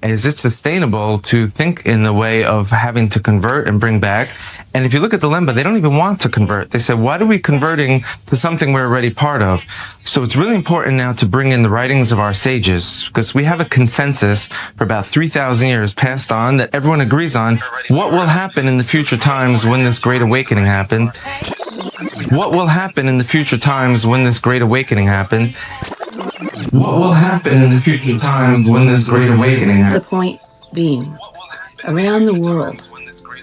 Is it sustainable to think in the way of having to convert and bring back? And if you look at the Lemba, they don't even want to convert. They say, why are we converting to something we're already part of? So it's really important now to bring in the writings of our sages, because we have a consensus for about 3,000 years passed on that everyone agrees on what will happen in the future times when this great awakening happens. What will happen in the future times when this great awakening happens? What will happen in the future times when this great awakening happens? The point being, around the world,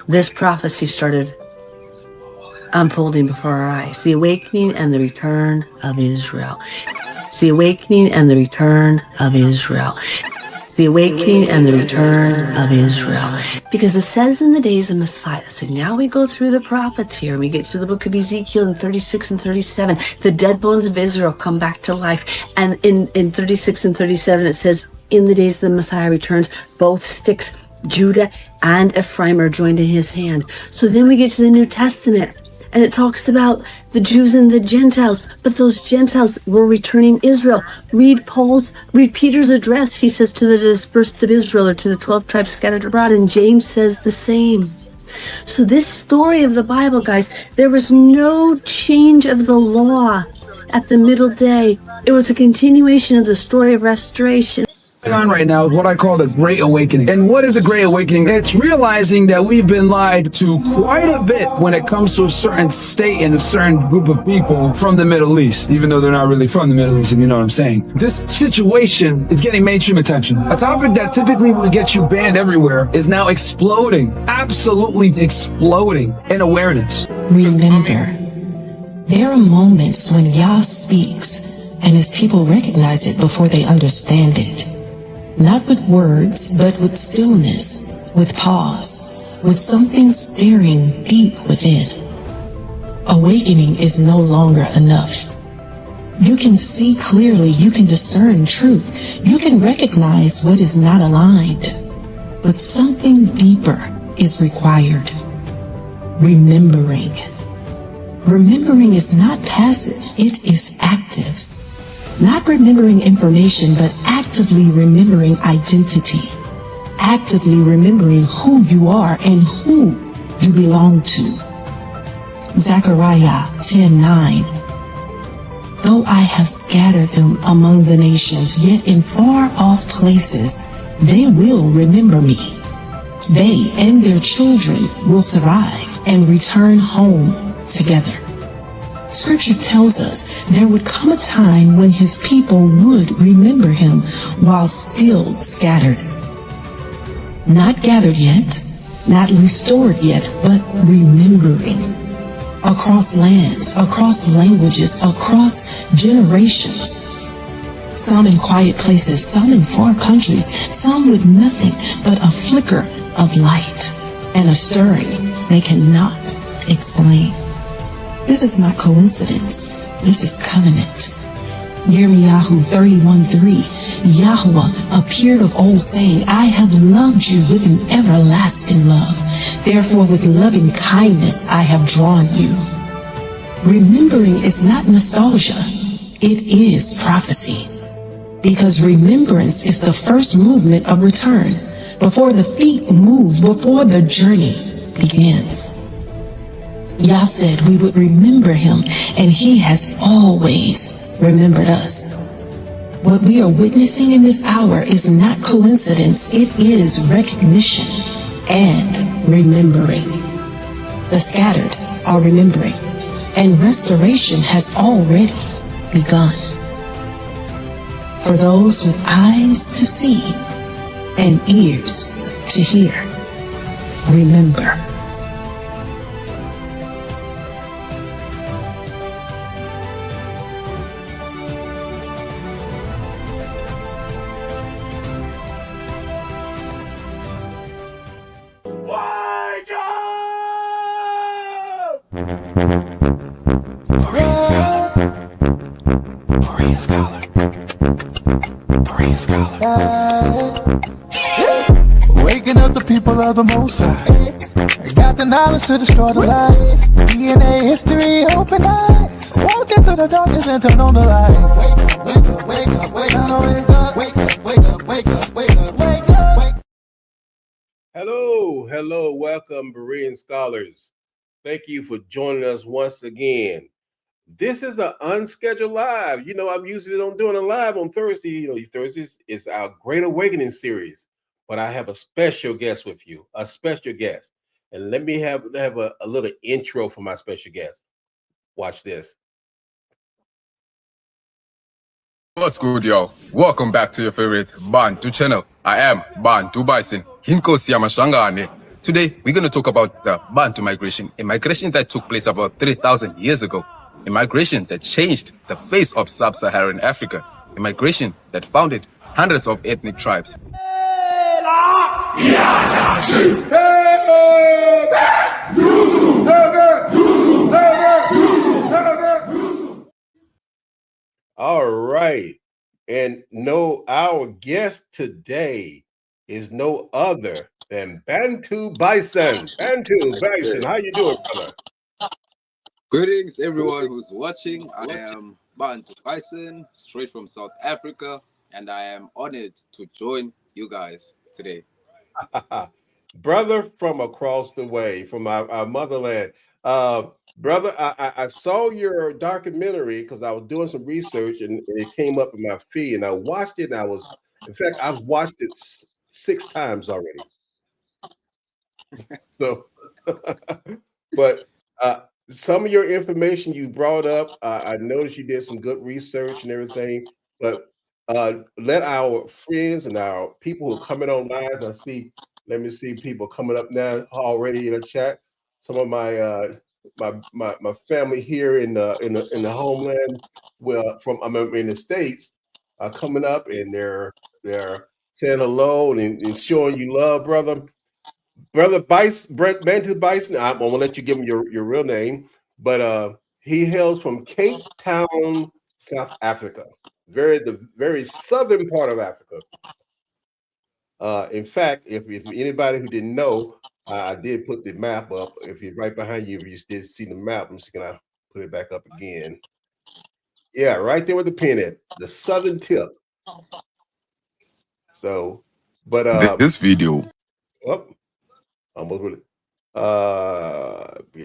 this prophecy started unfolding before our eyes. The awakening and the return of Israel. It's the awakening and the return of Israel. The awakening and the return of Israel. Because it says in the days of Messiah, so now we go through the prophets here, and we get to the book of Ezekiel in 36 and 37, the dead bones of Israel come back to life. And in 36 and 37, it says, in the days the Messiah returns, both sticks, Judah and Ephraim, are joined in his hand. So then we get to the New Testament, and it talks about the Jews and the Gentiles, but those Gentiles were returning Israel. Read Peter's address. He says to the dispersed of Israel, or to the 12 tribes scattered abroad, and James says the same. So this story of the Bible, guys, there was no change of the law at the middle day. It was a continuation of the story of restoration. On right now is what I call the Great Awakening. And what is a Great Awakening? It's realizing that we've been lied to quite a bit when it comes to a certain state and a certain group of people from the Middle East, even though they're not really from the Middle East, if you know what I'm saying. This situation is getting mainstream attention. A topic that typically would get you banned everywhere is now exploding, absolutely exploding in awareness. Remember, there are moments when Yah speaks and his people recognize it before they understand it. Not with words, but with stillness, with pause, with something staring deep within. Awakening is no longer enough. You can see clearly, you can discern truth, you can recognize what is not aligned, but something deeper is required. Remembering. Remembering is not passive, it is active. Not remembering information, but actively remembering identity. Actively remembering who you are and who you belong to. Zechariah 10:9. Though I have scattered them among the nations, yet in far off places they will remember me. They and their children will survive and return home together. Scripture tells us there would come a time when his people would remember him while still scattered. Not gathered yet, not restored yet, but remembering. Across lands, across languages, across generations. Some in quiet places, some in far countries, some with nothing but a flicker of light and a stirring they cannot explain. This is not coincidence. This is covenant. Jeremiah 31:3. Yahweh appeared of old, saying, I have loved you with an everlasting love. Therefore, with loving kindness I have drawn you. Remembering is not nostalgia. It is prophecy. Because remembrance is the first movement of return. Before the feet move, before the journey begins. Yah said we would remember him, and he has always remembered us. What we are witnessing in this hour is not coincidence, it is recognition and remembering. The scattered are remembering, and restoration has already begun. For those with eyes to see and ears to hear, remember. Waking up the people of the Most High. Got the knowledge to destroy the lies. DNA history, open eyes. Walk into the darkness and turn on the lights. Wake up, wake up, wake up, wake up, wake up, wake up, wake up, wake up, wake up, wake hello, welcome, Berean scholars. Thank you for joining us once again. This is an unscheduled live. You know, I'm usually don't doing a live on Thursday. You know, Thursdays is our Great Awakening series, but I have a special guest with you, a special guest. And let me have a little intro for my special guest. Watch this. What's good, y'all? Welcome back to your favorite Bantu channel. I am Bantu Bison, Hinko Siamashangane. Today, we're going to talk about the Bantu migration, a migration that took place about 3,000 years ago, a migration that changed the face of sub-Saharan Africa, a migration that founded hundreds of ethnic tribes. All right. And no, our guest today is no other than Bantu Bison. Bantu Bison, how you doing, brother? Greetings, everyone who's watching. I am Bantu Bison, straight from South Africa, and I am honored to join you guys today. Brother from across the way, from our motherland. Brother, I saw your documentary because I was doing some research and it came up in my feed and I watched it and in fact, I've watched it 6 times already. So, but some of your information you brought up, I noticed you did some good research and everything, but let our friends and our people who are coming online, let me see people coming up now already in the chat. Some of my my family here in the homeland, I'm in the States, are coming up and they're saying hello and showing you love, brother. Brother Bantu Bison. I'm gonna let you give him your real name, but he hails from Cape Town, South Africa, the very southern part of Africa. In fact, if anybody who didn't know, I did put the map up. If you're right behind you, if you did see the map, I'm just gonna put it back up again. Yeah, right there with the pin at the southern tip. So, but This video. Oh, almost with it.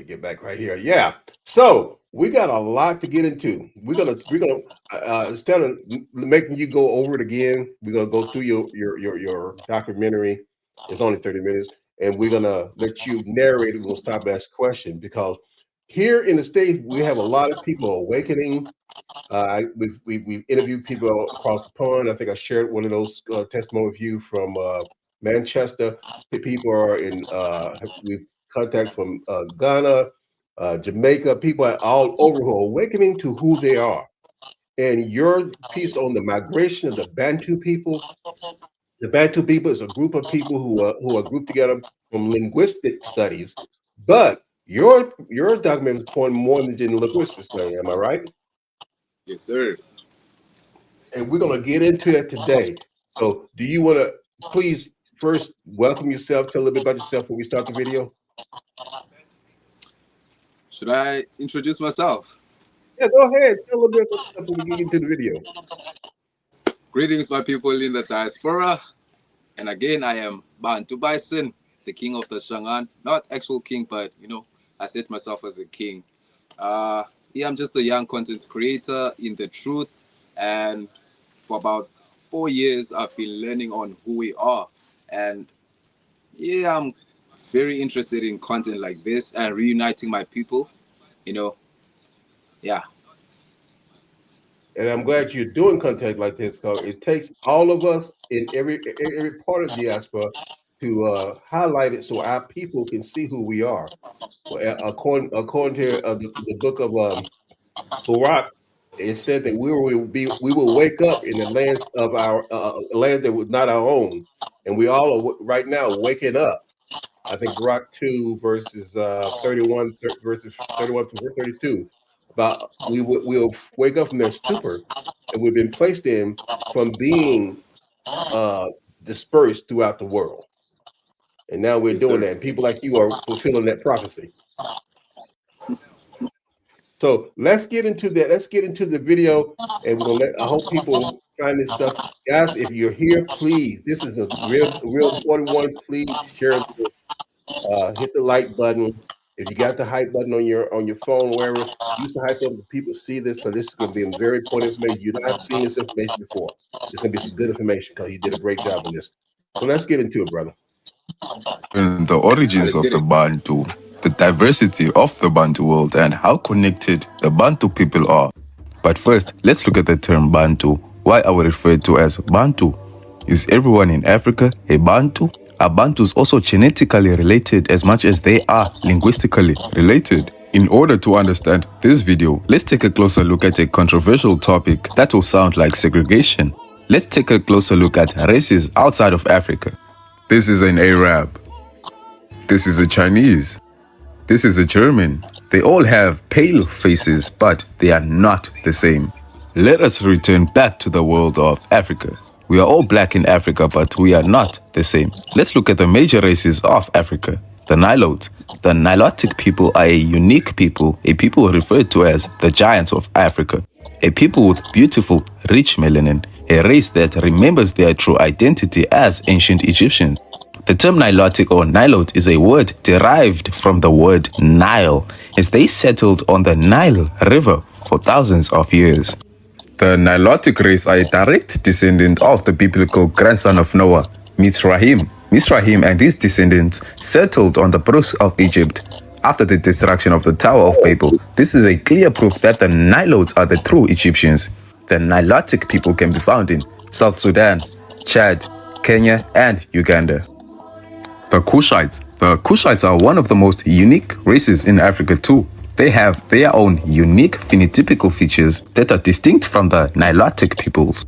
Get back right here. Yeah. So we got a lot to get into. We're gonna instead of making you go over it again, we're gonna go through your documentary. It's only 30 minutes, and we're gonna let you narrate it. We'll stop and ask questions because here in the States we have a lot of people awakening. We've interviewed people across the pond. I think I shared one of those testimony with you from Manchester. The people are in we've contact from Ghana, Jamaica, people are all over who are awakening to who they are. And your piece on the migration of the Bantu people is a group of people who are grouped together from linguistic studies. But your document is pointing more than linguistic study. Am I right? Yes, sir. And we're going to get into that today. So do you want to please first welcome yourself, tell a little bit about yourself before we start the video? Should I introduce myself? Yeah, go ahead. Tell a little bit about yourself before we get into the video. Greetings, my people in the diaspora. And again, I am Bantu Bison, the king of the Shangaan. Not actual king, but, you know, I set myself as a king. Yeah, I'm just a young content creator in the truth. And for about 4 years, I've been learning on who we are. And yeah, I'm very interested in content like this and reuniting my people, you know. Yeah. And I'm glad you're doing content like this because it takes all of us in every part of the diaspora to highlight it so our people can see who we are. Well, according to the book of Barak, it said that we will wake up in the lands of our land that was not our own, and we all are right now waking up. I think Barak 2 verses 31 verses 31 to 32 about we'll wake up from their stupor, and we've been placed in from being dispersed throughout the world, and now we're doing that. And people like you are fulfilling that prophecy. So let's get into that. Let's get into the video, and I hope people find this stuff, guys. If you're here, please. This is a real important one. Please share this hit the like button. If you got the hype button on your phone, wherever, use the hype button for people to see this. So this is going to be a very important information. You don't have seen this information before. It's going to be some good information because you did a great job on this. So let's get into it, brother. And the origins of the Bantu, the diversity of the Bantu world, and how connected the Bantu people are. But first, let's look at the term Bantu. Why are we referred to as Bantu? Is everyone in Africa a Bantu? Are Bantus also genetically related as much as they are linguistically related? In order to understand this video, let's take a closer look at a controversial topic that will sound like segregation. Let's take a closer look at races outside of Africa. This is an Arab. This is a Chinese. This is a German. They all have pale faces, but they are not the same. Let us return back to the world of Africa. We are all black in Africa, but we are not the same. Let's look at the major races of Africa. The Nilotes. The Nilotic people are a unique people, a people referred to as the giants of Africa. A people with beautiful, rich melanin, a race that remembers their true identity as ancient Egyptians. The term Nilotic or Nilote is a word derived from the word Nile, as they settled on the Nile River for thousands of years. The Nilotic race are a direct descendant of the biblical grandson of Noah, Mizraim. Mizraim and his descendants settled on the Bruce of Egypt after the destruction of the Tower of Babel. This is a clear proof that the Nilotes are the true Egyptians. The Nilotic people can be found in South Sudan, Chad, Kenya, and Uganda. The Kushites. The Kushites are one of the most unique races in Africa too. They have their own unique phenotypical features that are distinct from the Nilotic peoples.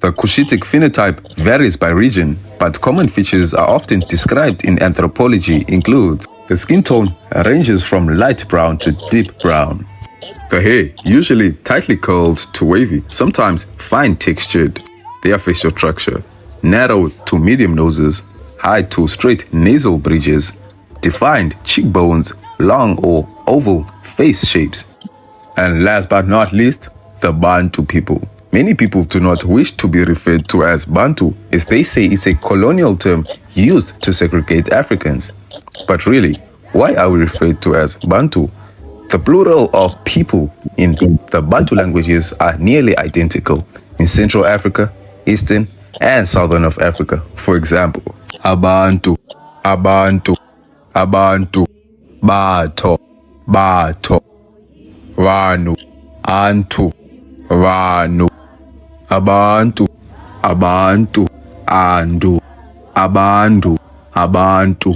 The Cushitic phenotype varies by region, but common features are often described in anthropology include the skin tone ranges from light brown to deep brown. The hair, usually tightly curled to wavy, sometimes fine textured. Their facial structure, narrow to medium noses, high to straight nasal bridges, defined cheekbones, long or oval face shapes. And last but not least, the Bantu people. Many people do not wish to be referred to as Bantu, as they say it's a colonial term used to segregate Africans. But really, why are we referred to as Bantu? The plural of people in the Bantu languages are nearly identical in Central Africa, Eastern, and Southern of Africa. For example, Abantu, Abantu, Abantu, Bato, Bato, Vanu, Antu, Vanu, Abantu, Abantu, Andu, Abandu, Abantu,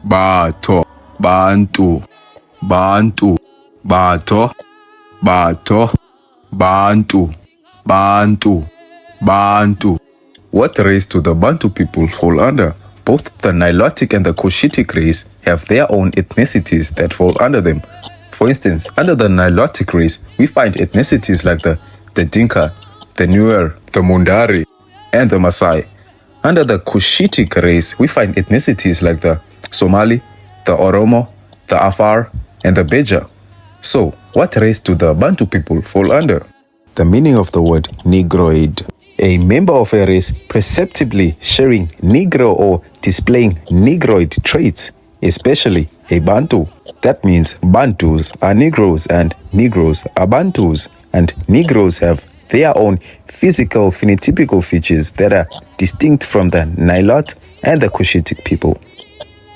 Bato, Bantu, Bantu, Bato, Bato, Bantu, Bantu, Bantu. What race do the Bantu people fall under? Both the Nilotic and the Cushitic race have their own ethnicities that fall under them. For instance, under the Nilotic race, we find ethnicities like the Dinka, the Nuer, the Mundari, and the Maasai. Under the Cushitic race, we find ethnicities like the Somali, the Oromo, the Afar, and the Beja. So, what race do the Bantu people fall under? The meaning of the word Negroid. A member of a race perceptibly sharing Negro or displaying Negroid traits, especially a Bantu. That means Bantus are Negroes and Negroes are Bantus, and Negroes have their own physical phenotypical features that are distinct from the Nilote and the Cushitic people.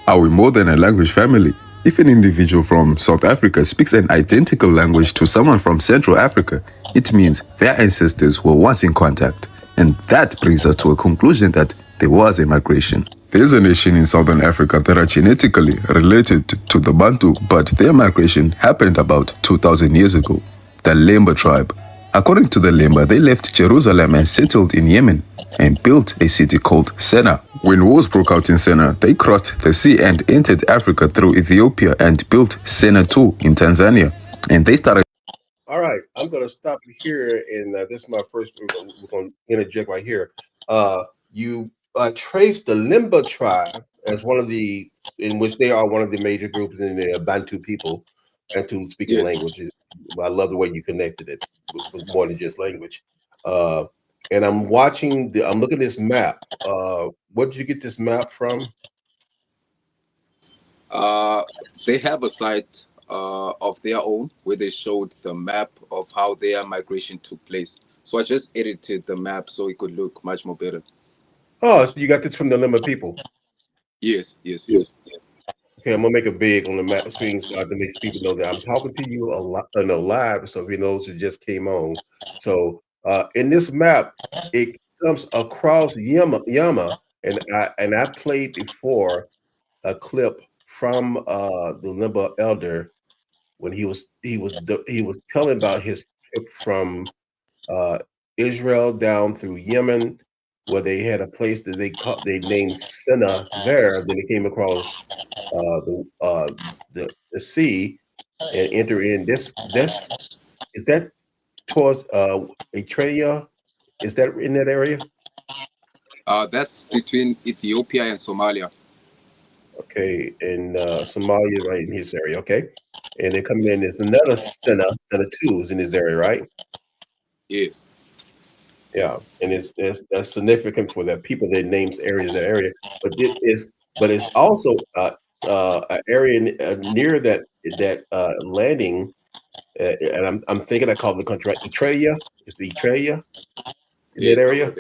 Are we more than a language family? If an individual from South Africa speaks an identical language to someone from Central Africa, it means their ancestors were once in contact. And that brings us to a conclusion that there was a migration. There's a nation in Southern Africa that are genetically related to the Bantu, but their migration happened about 2,000 years ago. The Lemba tribe. According to the Lemba, they left Jerusalem and settled in Yemen and built a city called Senna. When wars broke out in Senna, they crossed the sea and entered Africa through Ethiopia and built Senna II in Tanzania. And they started. All right, I'm going to stop you here, and this is my first. We're going to interject right here. You trace the Lemba tribe as one of the, in which they are one of the major groups in the Bantu people, Bantu speaking languages. I love the way you connected it with more than just language. And I'm watching I'm looking at this map. Where did you get this map from? They have a site of their own where they showed the map of how their migration took place. So I just edited the map so it could look much more better. Oh, so you got this from the Lemba people. Yes. Okay, I'm gonna make it big on the map screen so I can make people know that I'm talking to you live. So if you know who just came on. So in this map, it comes across Yama, and I played before a clip from the Lemba elder when he was telling about his trip from Israel down through Yemen, where they had a place that they named Sina there. Then they came across the sea and enter in this is that towards Eritrea? Is that in that area? That's between Ethiopia and Somalia. Okay, and Somalia right in his area. Okay, and they're coming in. There's another Sina 2 is in this area, right? Yes. Yeah, and that's significant for the people that names areas that area, but it's also an area near that landing, and I'm thinking I call the country right, Eritrea. It's Eritrea in that area,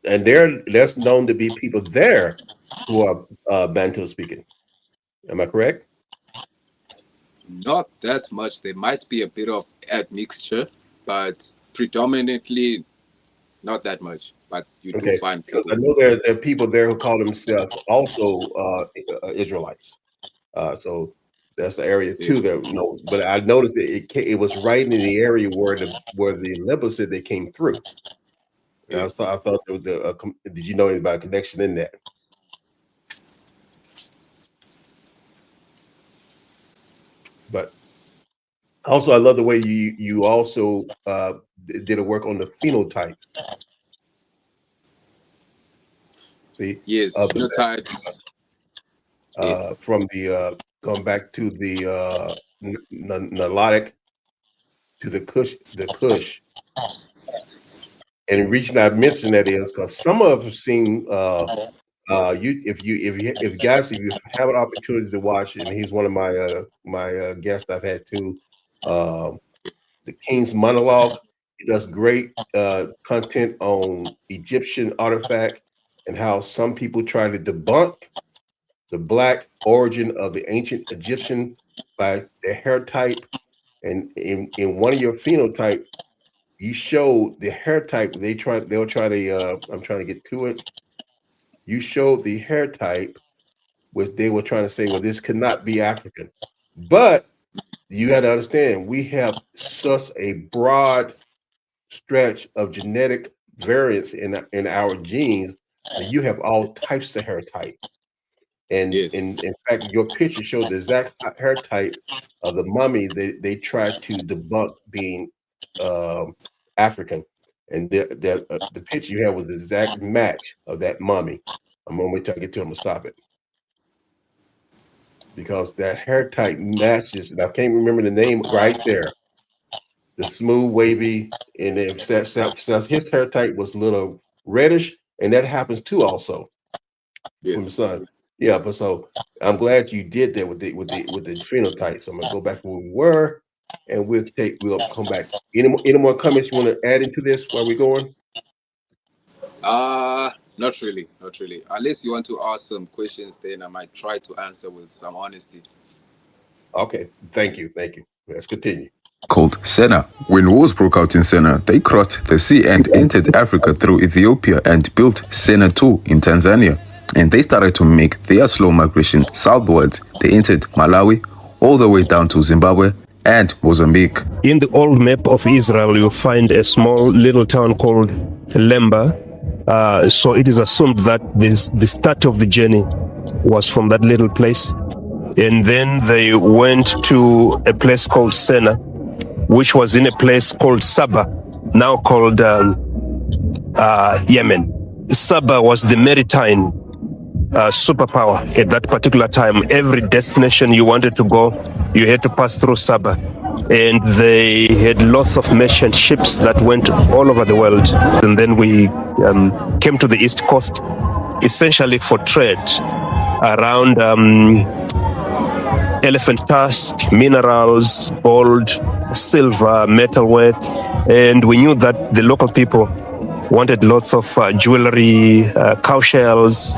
and there's known to be people there who are Bantu speaking. Am I correct? Not that much. There might be a bit of admixture, but predominantly not that much. But you do find people. I know there are people there who call themselves also Israelites. So that's the area too that but I noticed it was right in the area where the Lemba said they came through. I thought there was did you know anything about a connection in that? But also, I love the way you also did a work on the phenotypes. See, yes, phenotypes. From the going back to the Nilotic to the Kush, and the reason I mentioned that is because some of us have seen if you have an opportunity to watch, and he's one of my guests I've had too, the King's Monologue. He does great content on Egyptian artifact and how some people try to debunk the Black origin of the ancient Egyptian by their hair type. And in one of your phenotype, you showed the hair type. They'll try to I'm trying to get to it. You showed the hair type, which they were trying to say, well, this could not be African. But you got to understand, we have such a broad stretch of genetic variance in our genes that you have all types of hair type. And in fact, your picture showed the exact hair type of the mummy they tried to debunk being African. And the picture you have was the exact match of that mummy. I'm gonna wait till I get to it. I'm gonna stop it. Because that hair type matches, and I can't remember the name right there. The smooth, wavy, and his hair type was a little reddish, and that happens too also from the sun. Yeah, but so I'm glad you did that with the phenotype. So I'm gonna go back where we were, and we'll come back. Any more comments you want to add into this while we're going? Not really. Unless you want to ask some questions, then I might try to answer with some honesty. Okay, thank you. Let's continue. Called Sena. When wars broke out in Sena, they crossed the sea and entered Africa through Ethiopia and built Sena 2 in Tanzania. And they started to make their slow migration southwards. They entered Malawi, all the way down to Zimbabwe and Mozambique. In the old map of Israel, you find a small little town called Lemba. So it is assumed that the start of the journey was from that little place. And then they went to a place called Sena, which was in a place called Saba, now called Yemen. Saba was the maritime superpower at that particular time. Every destination you wanted to go, you had to pass through Saba. And they had lots of merchant ships that went all over the world. And then we came to the East Coast, essentially for trade. around elephant tusk, minerals, gold, silver, metalwork, and we knew that the local people wanted lots of jewelry, cow shells,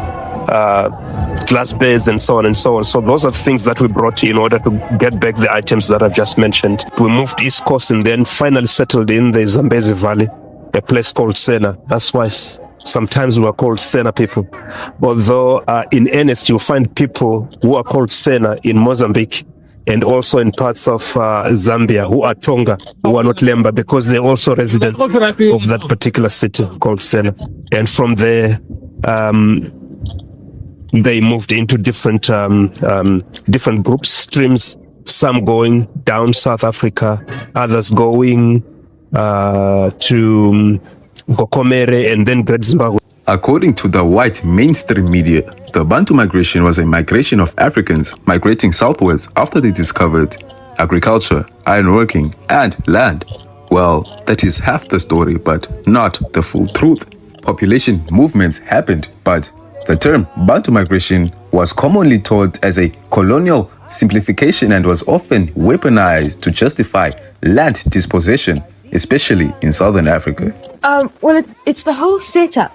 glass beds, and so on and so on. So those are the things that we brought in order to get back the items that I've just mentioned. We moved east coast and then finally settled in the Zambezi Valley, a place called Sena. That's why sometimes we are called Sena people. Although in earnest, you'll find people who are called Sena in Mozambique and also in parts of Zambia who are Tonga, who are not Lemba, because they're also residents of that particular city called Sena. And from there, they moved into different groups, streams, some going down South Africa, others going to Gokomere and then Great Zimbabwe. According to the white mainstream media, the Bantu migration was a migration of Africans migrating southwards after they discovered agriculture, ironworking, and land. Well, that is half the story, but not the full truth. Population movements happened, but the term Bantu migration was commonly taught as a colonial simplification and was often weaponized to justify land dispossession, especially in Southern Africa. Well, it's the whole setup.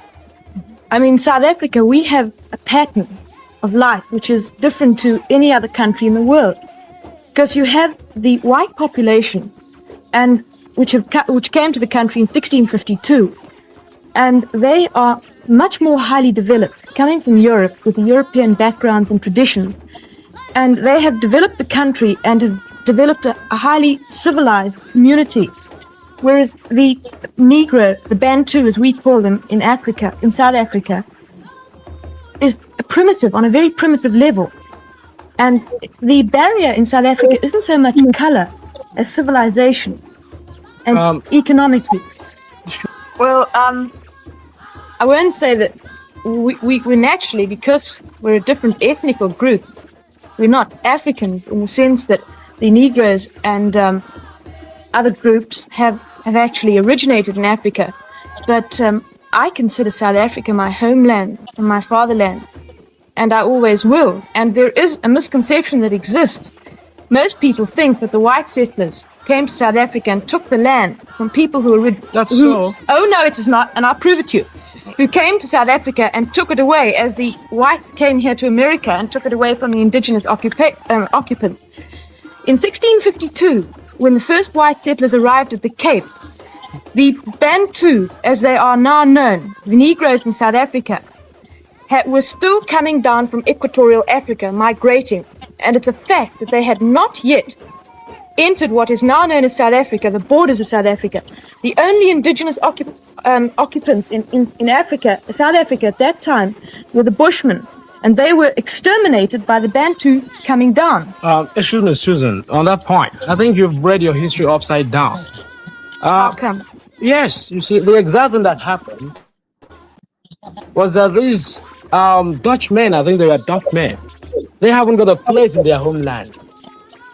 I mean, South Africa, we have a pattern of life which is different to any other country in the world. Because you have the white population, and which came to the country in 1652, and they are much more highly developed, coming from Europe with a European background and traditions. And they have developed the country and have developed a highly civilized community. Whereas the Negro, the Bantu as we call them in Africa, in South Africa, is primitive, on a very primitive level. And the barrier in South Africa isn't so much color as civilization and economically. Well, I won't say that we're naturally, because we're a different ethnical group, we're not African in the sense that the Negroes and other groups have actually originated in Africa. But I consider South Africa my homeland and my fatherland, and I always will. And there is a misconception that exists. Most people think that the white settlers came to South Africa and took the land from people who were... Oh, no, it is not, and I'll prove it to you. Who came to South Africa and took it away, as the white came here to America and took it away from the indigenous occupants. In 1652, when the first white settlers arrived at the Cape, the Bantu, as they are now known, the Negroes in South Africa, were still coming down from equatorial Africa, migrating. And it's a fact that they had not yet entered what is now known as South Africa, the borders of South Africa. The only indigenous occupants in Africa, South Africa at that time, were the Bushmen. And they were exterminated by the Bantu coming down. Excuse me, Susan, on that point, I think you've read your history upside down. How come? Yes, you see, the exact thing that happened was that these Dutch men, I think they were Dutch men, they haven't got a place in their homeland.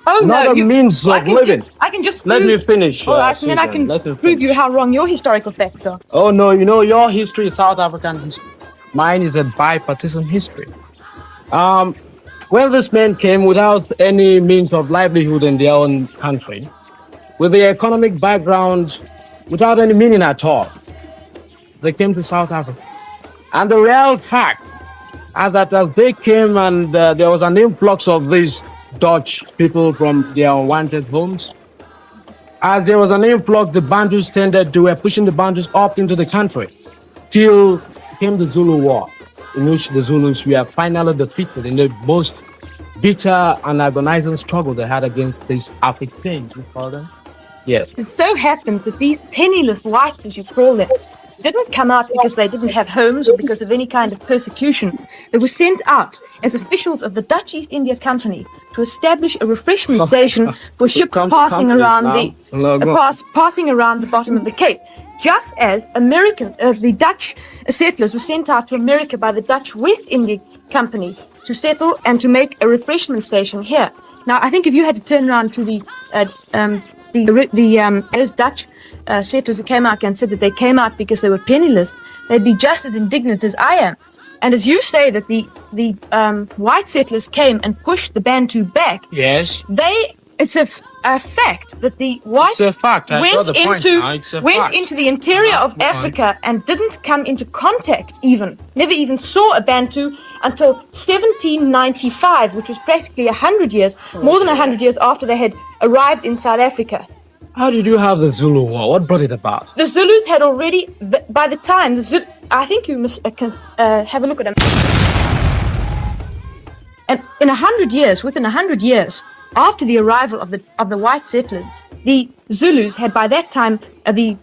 Oh, not no, a means of living. I can just Let me finish. All right, and then I can prove you how wrong your historical facts are. Oh, no, you know, your history is South African history. Mine is a bipartisan history. Well, this man came without any means of livelihood in their own country, with the economic background, without any meaning at all. They came to South Africa. And the real fact is that as they came and there was an influx of these Dutch people from their unwanted homes, as there was an influx, the Bantus tended to pushing the Bantus up into the country till came the Zulu War, in which the Zulus were finally defeated in the most bitter and agonizing struggle they had against these Africans, you call them. Yes. It so happened that these penniless whites, as you call them, didn't come out because they didn't have homes or because of any kind of persecution. They were sent out as officials of the Dutch East India Company to establish a refreshment station for ships passing around the bottom of the Cape. Just as the Dutch settlers were sent out to America by the Dutch West India Company to settle and to make a refreshment station here. Now, I think if you had to turn around to those Dutch settlers who came out and said that they came out because they were penniless, they'd be just as indignant as I am. And as you say that the white settlers came and pushed the Bantu back, Yes. It's a fact that the whites It's a fact. I got the point now. It's a fact. into the interior of Africa and didn't come into contact never even saw a Bantu until 1795, which was practically 100 years, more than 100 years after they had arrived in South Africa. How did you have the Zulu War? What brought it about? The Zulus had already, by the time, I think you must have a look at them. And in 100 years, within 100 years, after the arrival of the white settlers, the Zulus had by that time, the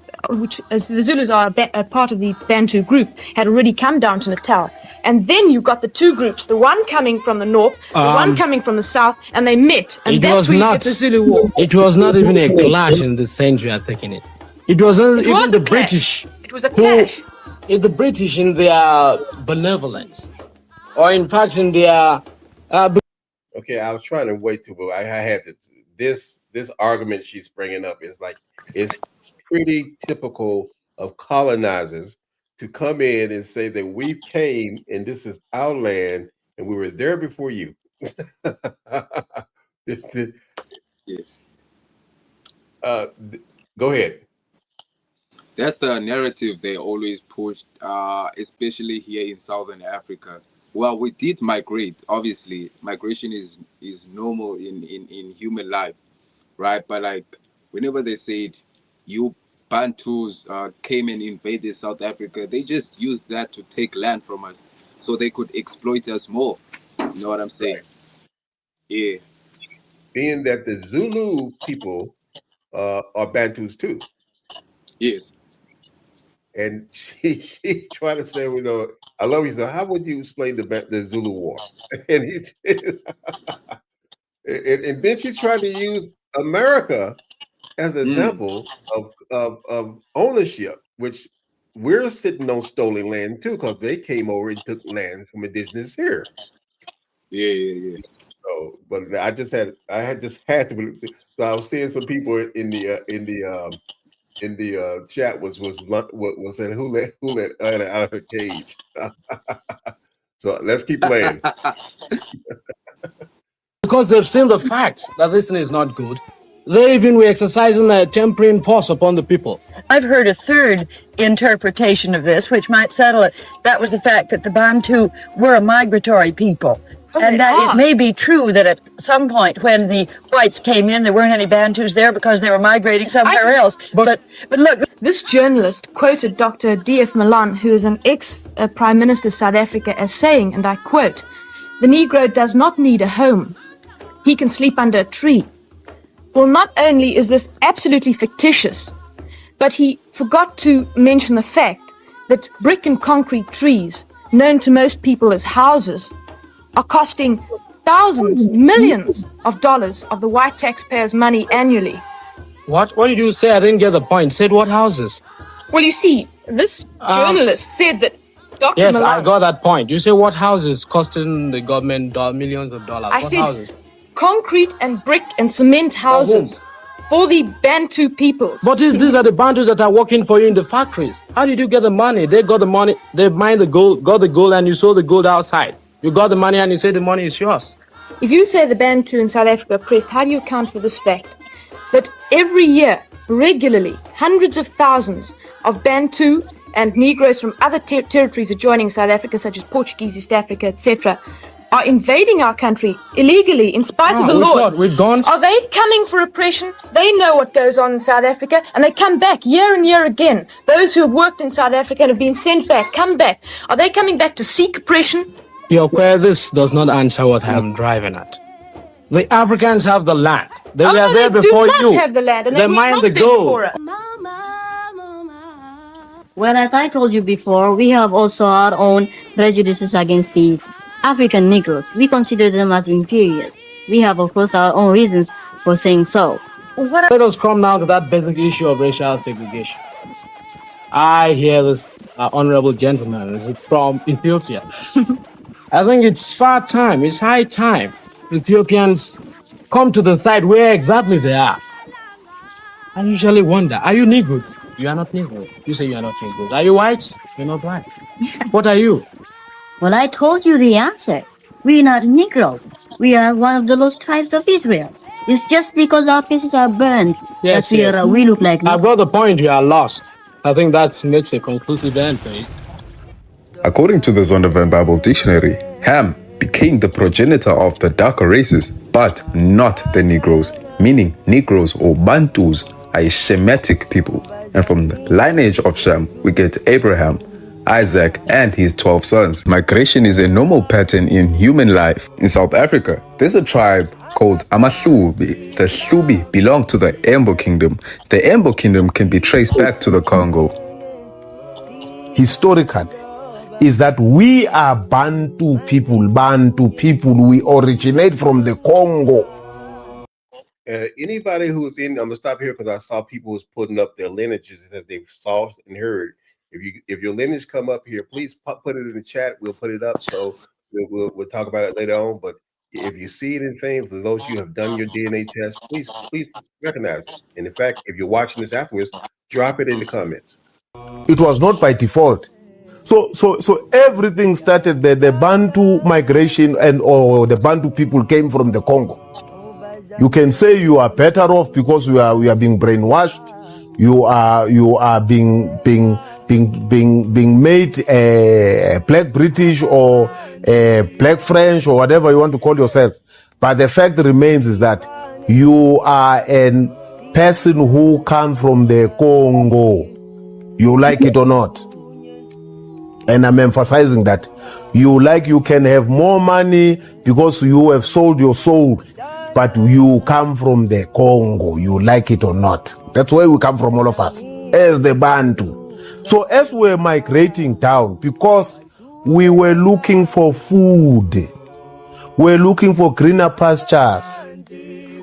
Zulus are a part of the Bantu group, had already come down to Natal. And then you got the two groups, the one coming from the north, the one coming from the south, and they met. And that's where you get the Zulu War. It was not even a clash in the century, I'm thinking it. It was even the British. It was a clash. The British in their benevolence, or in fact in their... Okay, I was trying to wait till I had to. This argument she's bringing up is like, it's pretty typical of colonizers to come in and say that we came and this is our land and we were there before you. Yes. Go ahead. That's the narrative they always pushed, especially here in Southern Africa. Well, we did migrate. Obviously, migration is normal in human life, right? But like, whenever they said you Bantus came and invaded South Africa, they just used that to take land from us so they could exploit us more. You know what I'm saying? Right. Yeah. Being that the Zulu people are Bantus too. Yes. And she tried to say, I love you. So how would you explain the Zulu War? And he said, and then she tried to use America as an example of ownership, which we're sitting on stolen land too, because they came over and took land from indigenous here. Yeah. So, but I had to believe. So I was seeing some people in the chat was saying who let Anna out of her cage. So let's keep playing. Because they've seen the facts that this thing is not good. They even were exercising a tempering force upon the people. I've heard a third interpretation of this, which might settle it. That was the fact that the Bantu were a migratory people. And that it may be true that at some point when the whites came in, there weren't any Bantus there because they were migrating somewhere else. But look, this journalist quoted Dr. D.F. Malan, who is an ex-Prime Minister of South Africa, as saying, and I quote, "The Negro does not need a home. He can sleep under a tree." Well, not only is this absolutely fictitious, but he forgot to mention the fact that brick and concrete trees, known to most people as houses, are costing thousands, millions of dollars of the white taxpayers' money annually. What did you say? I didn't get the point. Said what houses? Well, you see, this journalist said that Dr. Yes, Malan, I got that point. You say what houses costing the government millions of dollars? What houses? Concrete and brick and cement houses for the Bantu people. But these are the Bantus that are working for you in the factories. How did you get the money? They got the money, they mined the gold, got the gold, and you sold the gold outside. You got the money and you say the money is yours. If you say the Bantu in South Africa are oppressed, how do you account for this fact? That every year, regularly, hundreds of thousands of Bantu and Negroes from other territories adjoining South Africa, such as Portuguese, East Africa, etc., are invading our country illegally in spite of the law. We've gone. Are they coming for oppression? They know what goes on in South Africa, and they come back year and year again. Those who have worked in South Africa and have been sent back, come back. Are they coming back to seek oppression? This does not answer what I'm driving at. The Africans have the land. They were there they before do not you. have the land, and they mine the gold. well, as I told you before, we have also our own prejudices against the African Negroes. We consider them as inferior. We have, of course, our own reasons for saying so. Let us come now to that basic issue of racial segregation. I hear this honorable gentleman is from Ethiopia. I think it's high time Ethiopians come to the side where exactly they are. I usually wonder, are you Negroes? You are not Negroes. You say you are not Negroes. Are you whites? You're not white. What are you? Well, I told you the answer. We're not Negro. We are one of the lost tribes of Israel. It's just because our faces are burned Yes, that we look like I brought the point you are lost. I think that makes a conclusive answer. According to the Zondervan Bible Dictionary, Ham became the progenitor of the darker races, but not the Negroes, meaning Negroes or Bantus are a Shemitic people. And from the lineage of Shem, we get Abraham, Isaac, and his 12 sons. Migration is a normal pattern in human life. In South Africa, there's a tribe called Amahlubi. The Hlubi belong to the Embo Kingdom. The Embo Kingdom can be traced back to the Congo. Historically, is that we are Bantu people, we originate from the Congo. Anybody who's in, I'm gonna stop here because I saw people was putting up their lineages that they saw and heard. If your lineage come up here, please put it in the chat. We'll put it up, so we'll talk about it later on. But if you see anything, for those you have done your DNA test, please recognize it. And in fact, if you're watching this afterwards, drop it in the comments. It was not by default. So everything started the Bantu migration or the Bantu people came from the Congo. You can say you are better off because we are being brainwashed. You are being made black British or black French or whatever you want to call yourself. But the fact remains is that you are a person who comes from the Congo. You like it or not. And I'm emphasizing that you can have more money because you have sold your soul, but you come from the Congo, you like it or not. That's where we come from, all of us, as the Bantu. So as we're migrating down, because we were looking for food, we're looking for greener pastures,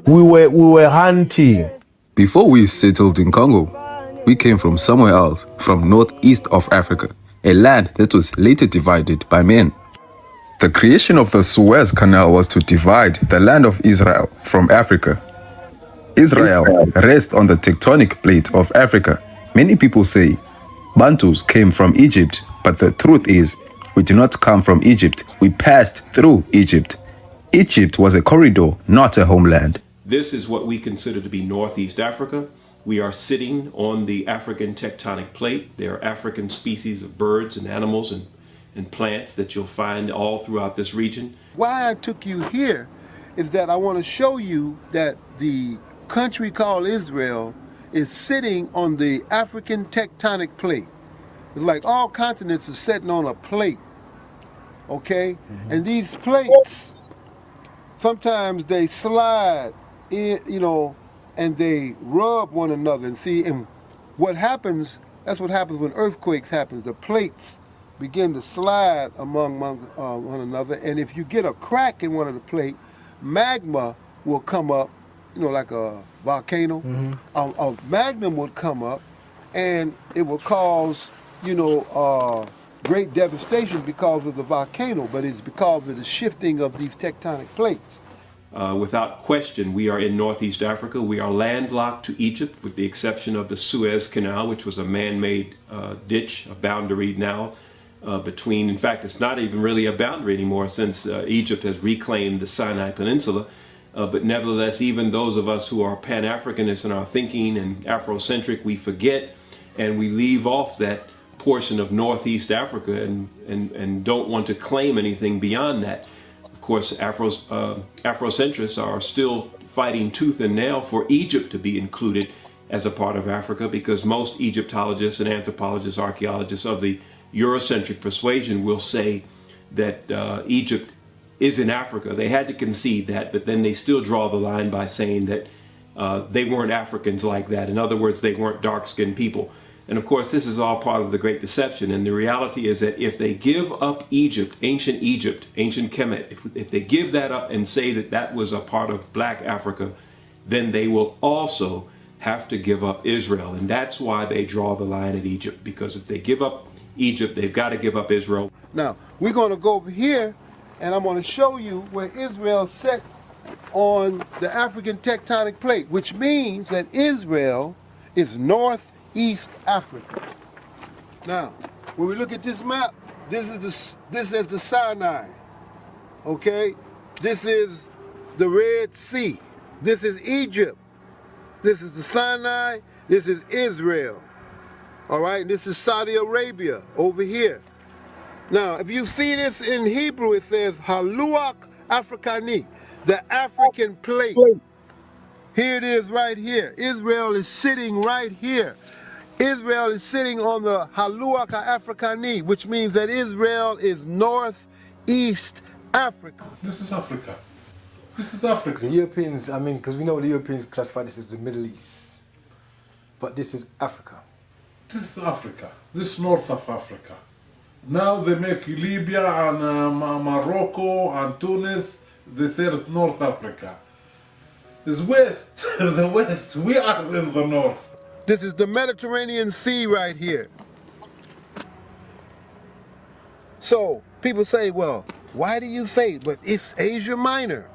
we were hunting. Before we settled in Congo, we came from somewhere else, from northeast of Africa, a land that was later divided by men. The creation of the Suez Canal was to divide the land of Israel from Africa. Israel rests on the tectonic plate of Africa. Many people say Bantus came from Egypt, but the truth is we did not come from Egypt. We passed through Egypt. Egypt was a corridor, not a homeland. This is what we consider to be Northeast Africa. We are sitting on the African tectonic plate. There are African species of birds and animals and plants that you'll find all throughout this region. Why I took you here is that I want to show you that the country called Israel is sitting on the African tectonic plate. It's like all continents are sitting on a plate, okay? Mm-hmm. And these plates, sometimes they slide in, and they rub one another. And what happens, that's what happens when earthquakes happen. The plates begin to slide among one another. And if you get a crack in one of the plate, magma will come up, like a volcano. Mm-hmm. A magma would come up and it will cause, great devastation because of the volcano, but it's because of the shifting of these tectonic plates. Without question, we are in Northeast Africa. We are landlocked to Egypt, with the exception of the Suez Canal, which was a man-made ditch, a boundary now between, in fact, it's not even really a boundary anymore since Egypt has reclaimed the Sinai Peninsula. But nevertheless, even those of us who are Pan-Africanists in our thinking and Afrocentric, we forget and we leave off that portion of Northeast Africa and don't want to claim anything beyond that. Of course, Afrocentrists are still fighting tooth and nail for Egypt to be included as a part of Africa, because most Egyptologists and anthropologists, archaeologists of the Eurocentric persuasion will say that Egypt is in Africa. They had to concede that, but then they still draw the line by saying that they weren't Africans like that. In other words, they weren't dark-skinned people. And of course, this is all part of the Great Deception. And the reality is that if they give up Egypt, ancient Kemet, if they give that up and say that that was a part of Black Africa, then they will also have to give up Israel. And that's why they draw the line at Egypt, because if they give up Egypt, they've got to give up Israel. Now, we're going to go over here, and I'm going to show you where Israel sits on the African tectonic plate, which means that Israel is northeast Africa. Now, when we look at this map, this is the Sinai. Okay, this is the Red Sea. This is Egypt. This is the Sinai. This is Israel. All right, this is Saudi Arabia over here. Now, if you see this in Hebrew, it says Haluach Africani, the African plate. Here it is right here. Israel is sitting right here. Israel is sitting on the Haluach Africani, which means that Israel is northeast Africa. This is Africa. This is Africa. The Europeans, I mean, because we know the Europeans classify this as the Middle East. But this is Africa. This is Africa. This is north of Africa. Now they make Libya and Morocco and Tunis, they say it's North Africa. It's west, the west. We are in the north. This is the Mediterranean Sea right here. So people say, well, why do you say, but it's Asia Minor?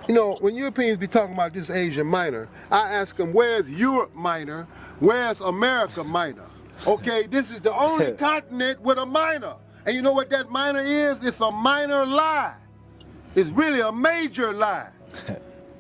You know, when Europeans be talking about this Asia Minor, I ask them, where's Europe Minor? Where's America Minor? Okay, this is the only continent with a minor. And you know what that minor is? It's a minor lie. It's really a major lie.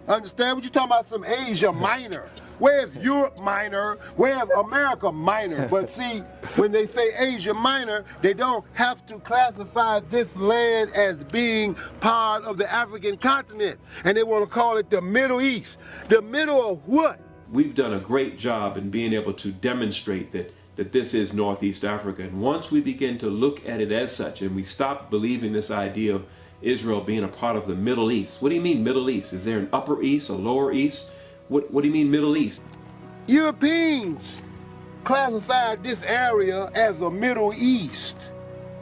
Understand what you're talking about? Some Asia Minor. Where's Europe Minor? Where's America Minor? But see, when they say Asia Minor, they don't have to classify this land as being part of the African continent. And they want to call it the Middle East. The middle of what? We've done a great job in being able to demonstrate that this is Northeast Africa. And once we begin to look at it as such, and we stop believing this idea of Israel being a part of the Middle East. What do you mean Middle East? Is there an Upper East, a Lower East? What do you mean Middle East? Europeans classified this area as a Middle East.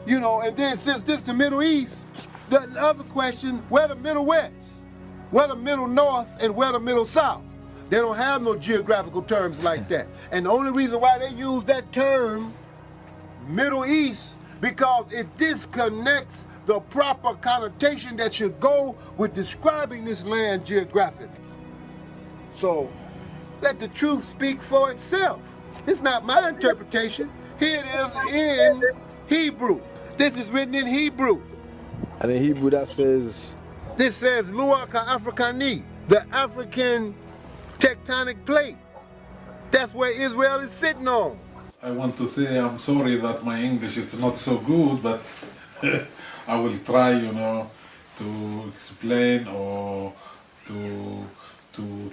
You know, and then since this the Middle East, the other question, where the Middle West? Where the Middle North and where the Middle South? They don't have no geographical terms like that. And the only reason why they use that term, Middle East, because it disconnects the proper connotation that should go with describing this land geographically. So, let the truth speak for itself. It's not my interpretation. Here it is in Hebrew. This is written in Hebrew. And in Hebrew that says? This says Luach Africani, the African tectonic plate. That's where Israel is sitting on. I want to say I'm sorry that my English is not so good, but I will try, you know, to explain or to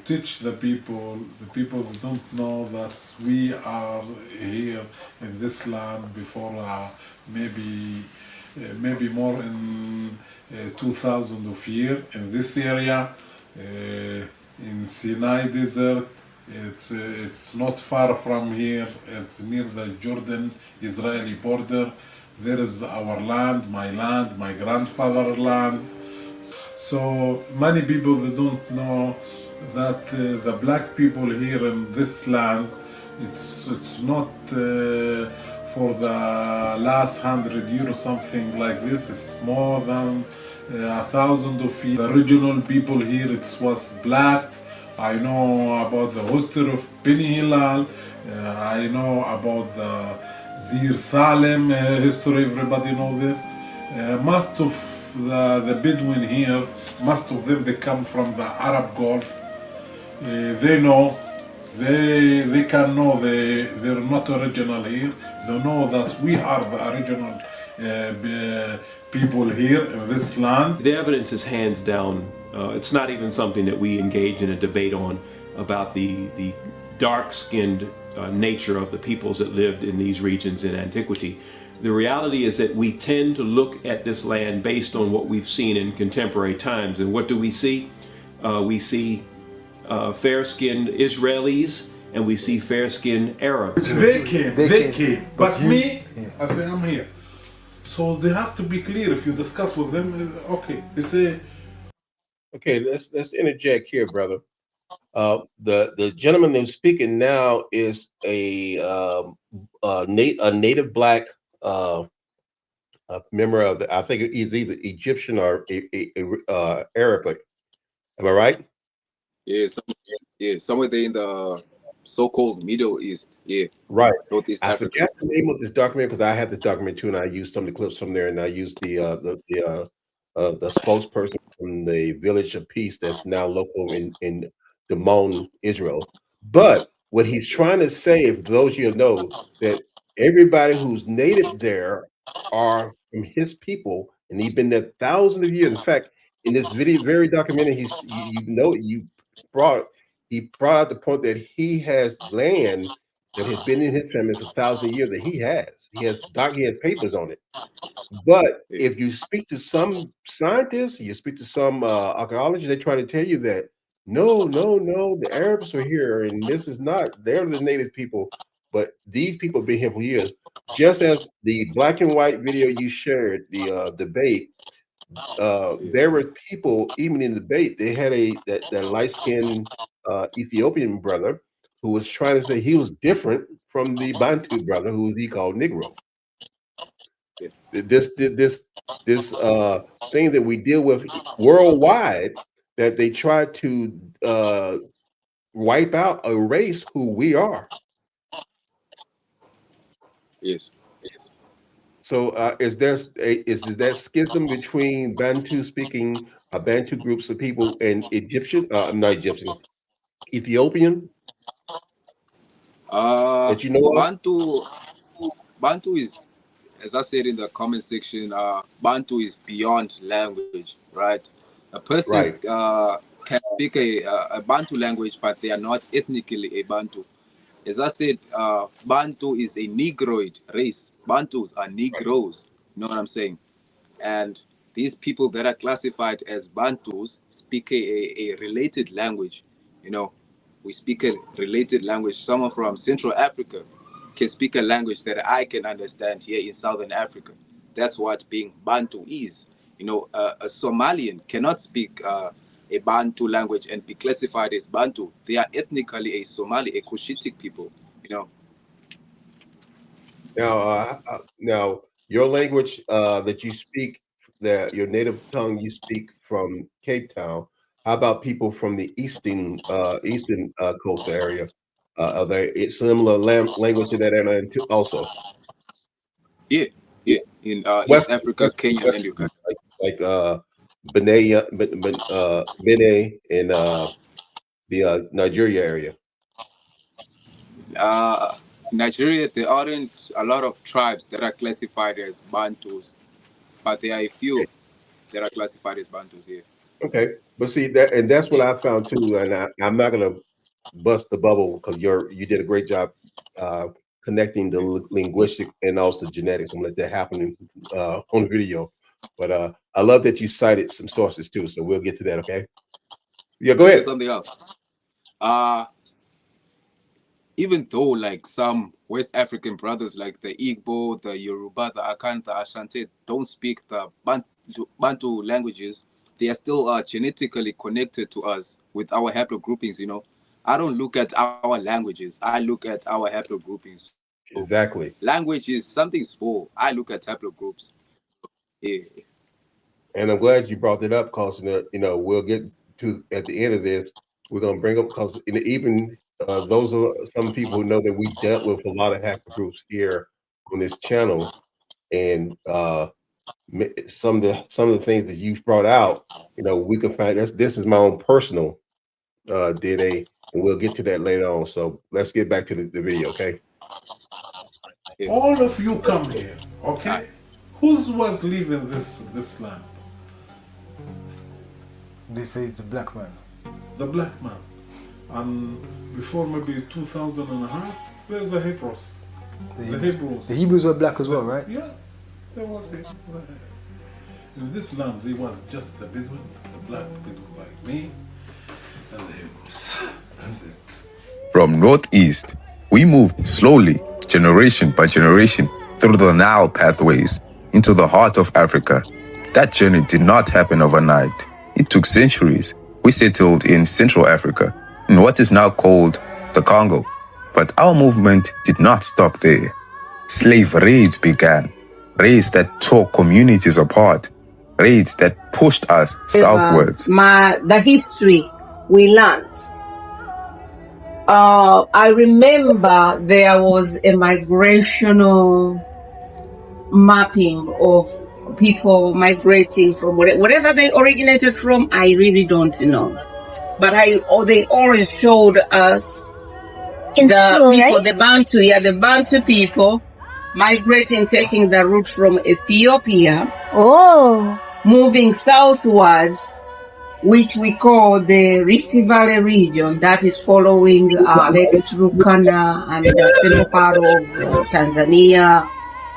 teach the people who don't know that we are here in this land before maybe more in 2,000 of years in this area. In Sinai Desert, it's not far from here. It's near the Jordan-Israeli border. There is our land, my grandfather's land. So many people they don't know that the black people here in this land, it's not for the last 100 years or something like this. It's more than 1,000 of years. The original people here, it was black. I know about the history of Beni Hilal. I know about the Zir Salem history. Everybody knows this. Most of the Bedouin here, most of them they come from the Arab Gulf. They know. They can know they're not original here. They know that we are the original people here in this land. The evidence is hands down. It's not even something that we engage in a debate on about the dark-skinned nature of the peoples that lived in these regions in antiquity. The reality is that we tend to look at this land based on what we've seen in contemporary times. And what do we see? We see fair-skinned Israelis and we see fair-skinned Arabs. They came. But me, I say I'm here. So they have to be clear if you discuss with them. Okay, they say. Okay, let's interject here, brother. The gentleman who's speaking now is a native black member of I think he's either Egyptian or Arabic. Am I right? Yeah, somewhere there in the so-called Middle East. Yeah. Right. Northeast I Africa. forgot the name of this document because I had the document too, and I used some of the clips from there, and I used the spokesperson from the Village of Peace that's now local in Damon, Israel. But what he's trying to say, if those of you know, that everybody who's native there are from his people, and he's been there thousands of years. In fact, in this very documentary, he brought out the point that he has land that has been in his family for thousands of years that he has. He has papers on it. But if you speak to some scientists, you speak to some archaeologists, they try to tell you that no, the Arabs are here, and this is not, they're the native people, but these people have been here for years. Just as the black and white video you shared, the debate, there were people, even in the debate, they had that light-skinned Ethiopian brother who was trying to say he was different from the Bantu brother who he called Negro. This thing that we deal with worldwide, that they try to wipe out, erase who we are. Yes. So is that schism between Bantu speaking Bantu groups of people and Ethiopian? That you know of? Bantu is, as I said in the comment section, Bantu is beyond language, right? A person can speak a Bantu language, but they are not ethnically a Bantu. As I said, Bantu is a Negroid race. Bantus are Negroes, you know what I'm saying? And these people that are classified as Bantus speak a related language. You know, we speak a related language. Someone from Central Africa can speak a language that I can understand here in Southern Africa. That's what being Bantu is. You know, a Somalian cannot speak a Bantu language and be classified as Bantu. They are ethnically a Somali, a Cushitic people, you know. Now, your language that you speak, your native tongue you speak from Cape Town. How about people from the eastern coastal area? Are there similar language to that area also? Yeah. In East Africa, Kenya, and Uganda. Like Benin and the Nigeria area. Nigeria, there aren't a lot of tribes that are classified as Bantus, but there are a few that are classified as Bantus here. Okay, but see that's what I found too, and I'm not gonna bust the bubble because you did a great job connecting the linguistic and also genetics. I'm gonna let that happen on video, but I love that you cited some sources too, so we'll get to that. Okay, yeah, go ahead. Something else. Even though like some West African brothers like the Igbo, the Yoruba, the Akan, the Ashanti don't speak the Bantu languages, they are still genetically connected to us with our haplogroupings, you know. I don't look at our languages, I look at our haplogroupings. So exactly. Language is something small. I look at haplogroups. Yeah. And I'm glad you brought it up because we'll get to at the end of this. We're gonna bring up because even those are some people who know that we dealt with a lot of haplogroups here on this channel, and some of the things that you brought out, we can find this is my own personal DNA, and we'll get to that later on. So let's get back to the video, okay? All of you come here, okay? Who was living this land? They say it's a black man. The black man. And before maybe 2000 and a half, there's the Hebrews. The Hebrews. The Hebrews were black as well, right? Yeah, there was it. In this land, there was just the Bedouin, the black Bedouin like me, and the Hebrews. That's it. From northeast, we moved slowly, generation by generation, through the Nile pathways into the heart of Africa. That journey did not happen overnight. It took centuries. We settled in Central Africa, in what is now called the Congo. But our movement did not stop there. Slave raids began, raids that tore communities apart, raids that pushed us southwards. The history we learned I remember there was a migrational mapping of people migrating from wherever they originated from. I really don't know, but they always showed us the school, people, right? the Bantu, the Bantu people migrating, taking the route from Ethiopia, moving southwards, which we call the Rift Valley region, that is following Lake Turkana and the central part of Tanzania,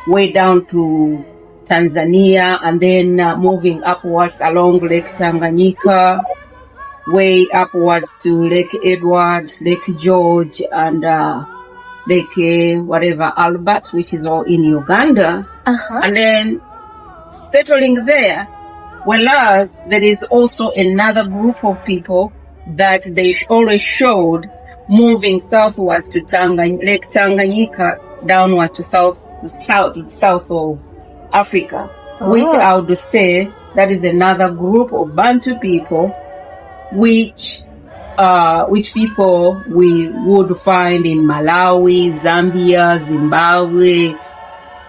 way down to Tanzania, and then moving upwards along Lake Tanganyika, way upwards to Lake Edward, Lake George, and Lake whatever, Albert, which is all in Uganda, and then settling there. Whereas there is also another group of people that they always showed moving southwards to Lake Tanganyika, downward to south of Africa, which I would say that is another group of Bantu people, which people we would find in Malawi, Zambia, Zimbabwe,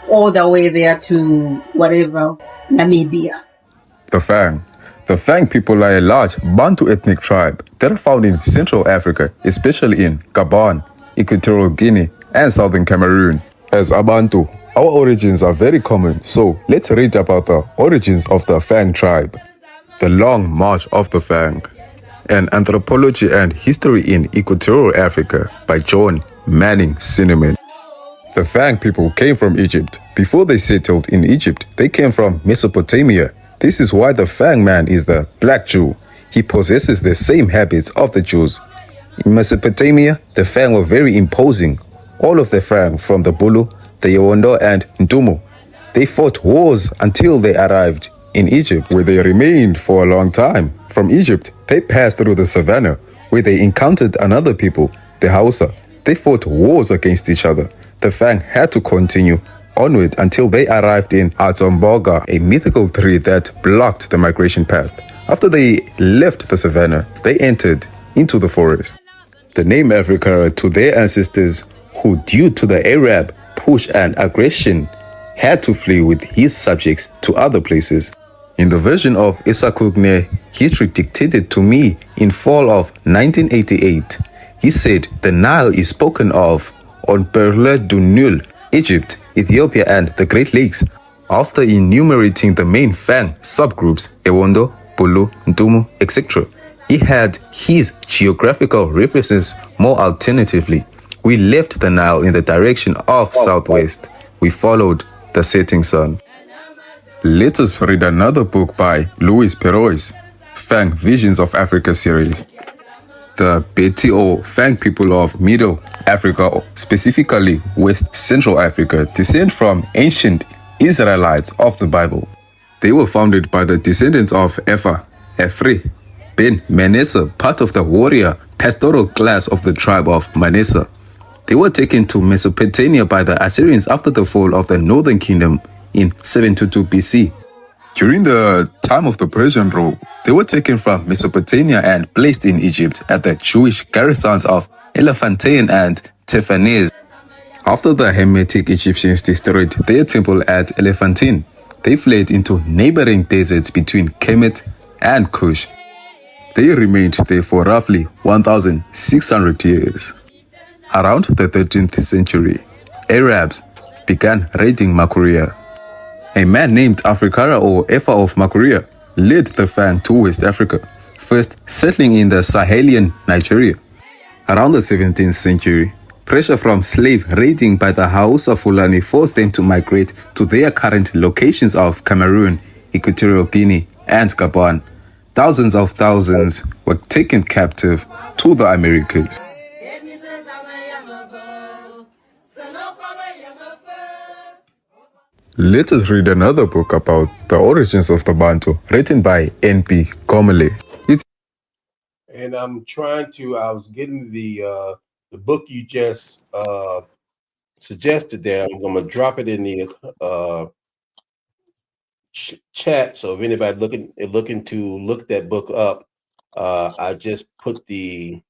all the way there to whatever, Namibia. The Fang. The Fang people are a large Bantu ethnic tribe that are found in Central Africa, especially in Gabon, Equatorial Guinea, and Southern Cameroon. As Abantu, our origins are very common, so let's read about the origins of the Fang tribe. The Long March of the Fang. An Anthropology and History in Equatorial Africa by John Manning Cinnamon. The Fang people came from Egypt. Before they settled in Egypt, they came from Mesopotamia. This is why the Fang man is the black Jew. He possesses the same habits of the Jews. In Mesopotamia, the Fang were very imposing. All of the Fang from the Bulu, the Yowondo, and Ntumu. They fought wars until they arrived in Egypt, where they remained for a long time. From Egypt, they passed through the savannah, where they encountered another people, the Hausa. They fought wars against each other. The Fang had to continue onward until they arrived in Atomboga, a mythical tree that blocked the migration path. After they left the savannah, they entered into the forest. The name Africa to their ancestors who, due to the Arab push and aggression, had to flee with his subjects to other places. In the version of Isakugne history dictated to me in fall of 1988, he said the Nile is spoken of on Perle du Nil, Egypt, Ethiopia, and the Great Lakes. After enumerating the main Fang subgroups, Ewondo, Bulu, Ntumu, etc., he had his geographical references more alternatively. We left the Nile in the direction of southwest. We followed the setting sun. Let us read another book by Louis Perrois, Fang Visions of Africa series. The Beti or Fang people of Middle Africa, specifically West Central Africa, descend from ancient Israelites of the Bible. They were founded by the descendants of Ephah, Ephri, Ben Manasseh, part of the warrior pastoral class of the tribe of Manasseh. They were taken to Mesopotamia by the Assyrians after the fall of the northern kingdom in 722 BC. During the time of the Persian rule, they were taken from Mesopotamia and placed in Egypt at the Jewish garrisons of Elephantine and Tephanes. After the Hamitic Egyptians destroyed their temple at Elephantine, they fled into neighboring deserts between Kemet and Kush. They remained there for roughly 1,600 years. Around the 13th century, Arabs began raiding Makuria. A man named Afrikara or Ephah of Makuria led the Fang to West Africa, first settling in the Sahelian Nigeria. Around the 17th century, pressure from slave raiding by the Hausa Fulani forced them to migrate to their current locations of Cameroon, Equatorial Guinea, and Gabon. Thousands of thousands were taken captive to the Americas. Let us read another book about the origins of the Bantu, written by N.P. Komele. And I'm trying to, I was getting the book you just suggested there. I'm going to drop it in the chat. So if anybody looking to look that book up, I just put the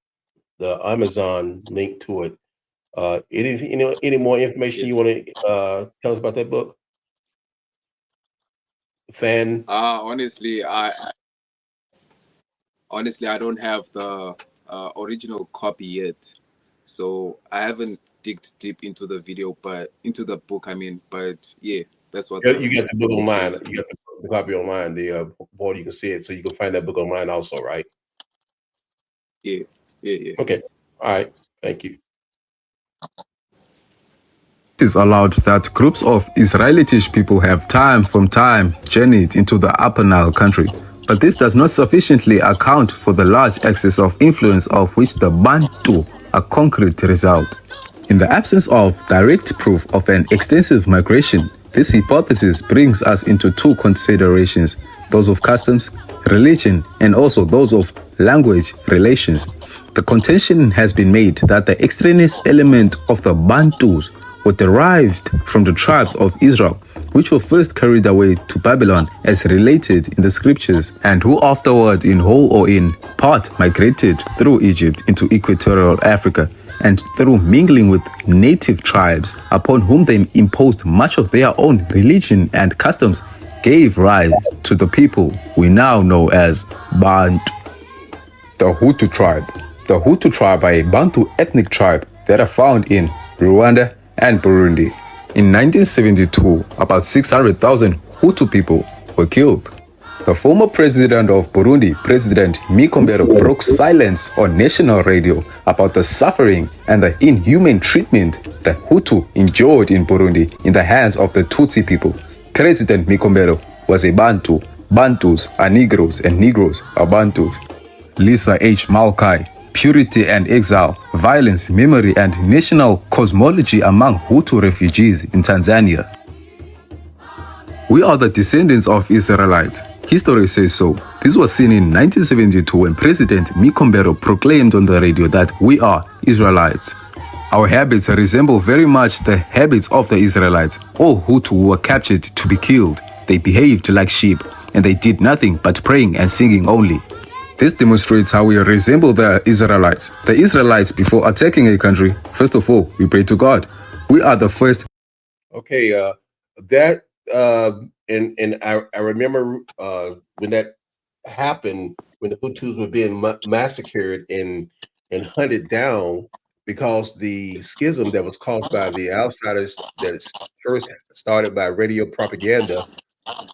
Amazon link to it. Any more information you want to tell us about that book? Fan? Honestly, I don't have the original copy yet, so I haven't digged deep into the book. I mean, but yeah, that's what You got the book book online. says. You got the copy online. The board, you can see it, so you can find that book online also, right? Yeah. Okay. All right. Thank you. It is allowed that groups of Israelitish people have time from time journeyed into the Upper Nile country, but this does not sufficiently account for the large excess of influence of which the Bantu are concrete result. In the absence of direct proof of an extensive migration, this hypothesis brings us into two considerations, those of customs, religion, and also those of language relations. The contention has been made that the extraneous element of the Bantus were derived from the tribes of Israel, which were first carried away to Babylon as related in the scriptures, and who afterward in whole or in part migrated through Egypt into equatorial Africa, and through mingling with native tribes upon whom they imposed much of their own religion and customs, gave rise to the people we now know as Bantu. The Hutu tribe. The Hutu tribe are a Bantu ethnic tribe that are found in Rwanda and Burundi. In 1972, about 600,000 Hutu people were killed. The former president of Burundi, President Mikombero, broke silence on national radio about the suffering and the inhumane treatment the Hutu endured in Burundi in the hands of the Tutsi people. President Mikombero was a Bantu. Bantus are Negroes and Negroes are Bantus. Lisa H. Malkai, Purity and Exile, Violence, Memory and National Cosmology Among Hutu Refugees in Tanzania. We are the descendants of Israelites. History says so. This was seen in 1972 when President Mikombero proclaimed on the radio that we are Israelites. Our habits resemble very much the habits of the Israelites. All Hutu were captured to be killed. They behaved like sheep, and they did nothing but praying and singing only. This demonstrates how we resemble the Israelites. The Israelites, before attacking a country, first of all, we pray to God. We are the first. Okay, and I remember when that happened, when the Hutus were being massacred and hunted down because the schism that was caused by the outsiders that is first started by radio propaganda,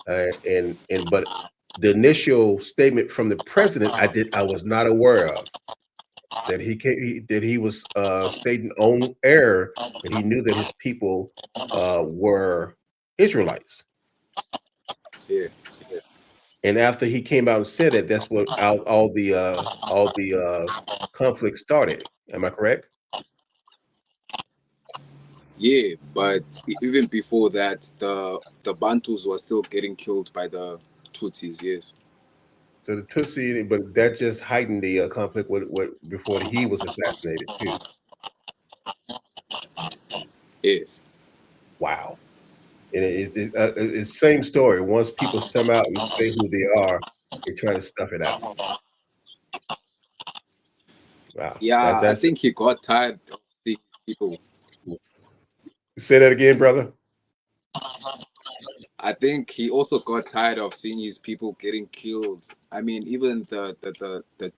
but the initial statement from the president I was not aware of, that he was stating on air that he knew that his people were Israelites. Yeah. And after he came out and said that, that's what all the conflict started. Am I correct? Yeah, but even before that, the Bantus were still getting killed by the Tutsis. Yes. So the Tutsi, but that just heightened the conflict before he was assassinated too. Yes. Wow. And it's the same story. Once people come out and say who they are, they try to stuff it out. Wow. Yeah, I think he got tired of seeing people. Say that again, brother. I think he also got tired of seeing his people getting killed. I mean, even the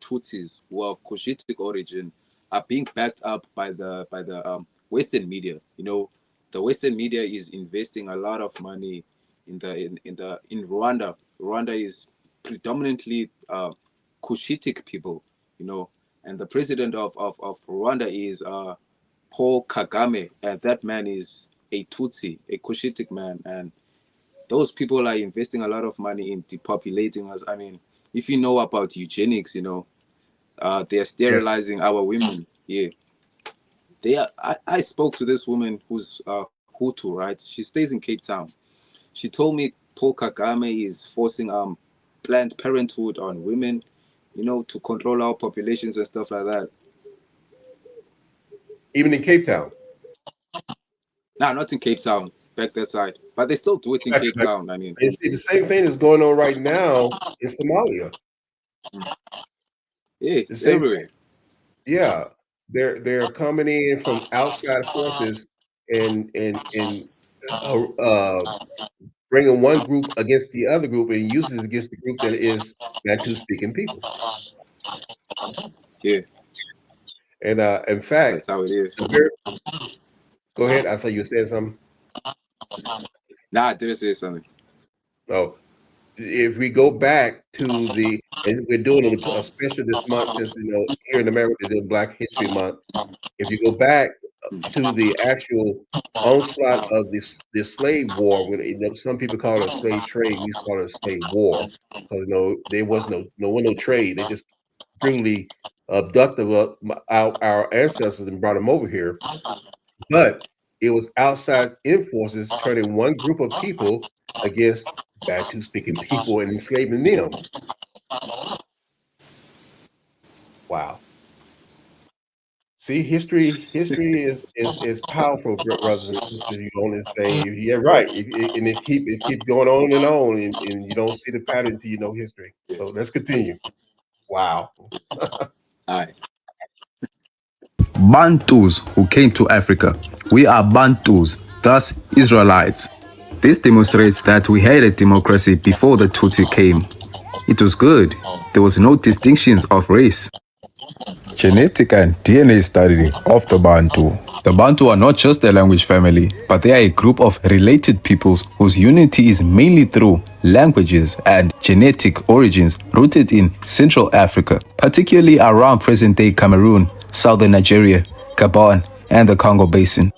Tutsis who are of Cushitic origin are being backed up by the Western media. You know, the Western media is investing a lot of money in Rwanda. Rwanda is predominantly Cushitic people. You know, and the president of Rwanda is Paul Kagame, and that man is a Tutsi, a Cushitic man, and those people are investing a lot of money in depopulating us. I mean, if you know about eugenics, you know, they're sterilizing our women. Yeah, they are. I spoke to this woman who's Hutu, right? She stays in Cape Town. She told me Paul Kagame is forcing Planned Parenthood on women, you know, to control our populations and stuff like that. Even in Cape Town? No, not in Cape Town, back that side. But they still do it in Cape Town. I mean, you see, the same thing is going on right now in Somalia. Yeah, it's everywhere. Yeah, they're coming in from outside forces and uh, uh, bringing one group against the other group and using it against the group that is Bantu speaking people. Yeah, And in fact, that's how it is. Go ahead. I thought you said something. Nah, I didn't say something. Oh, if we go back to and we're doing a special this month since here in America the Black History Month. If you go back to the actual onslaught of the slave war, when some people call it a slave trade, we call it a slave war, because there was no trade. They just brutally abducted our ancestors and brought them over here. But it was outside forces turning one group of people against Bantu speaking people and enslaving them. Wow. See, history is powerful, brothers and sisters. You don't understand. Yeah, right. And it keeps going on, and you don't see the pattern until you know history. So let's continue. Wow. All right. Bantus who came to Africa. We are Bantus, thus Israelites. This demonstrates that we had a democracy before the Tutsi came. It was good. There was no distinctions of race. Genetic and DNA study of the Bantu. The Bantu are not just a language family, but they are a group of related peoples whose unity is mainly through languages and genetic origins rooted in Central Africa, particularly around present-day Cameroon, southern Nigeria, Gabon, and the Congo Basin.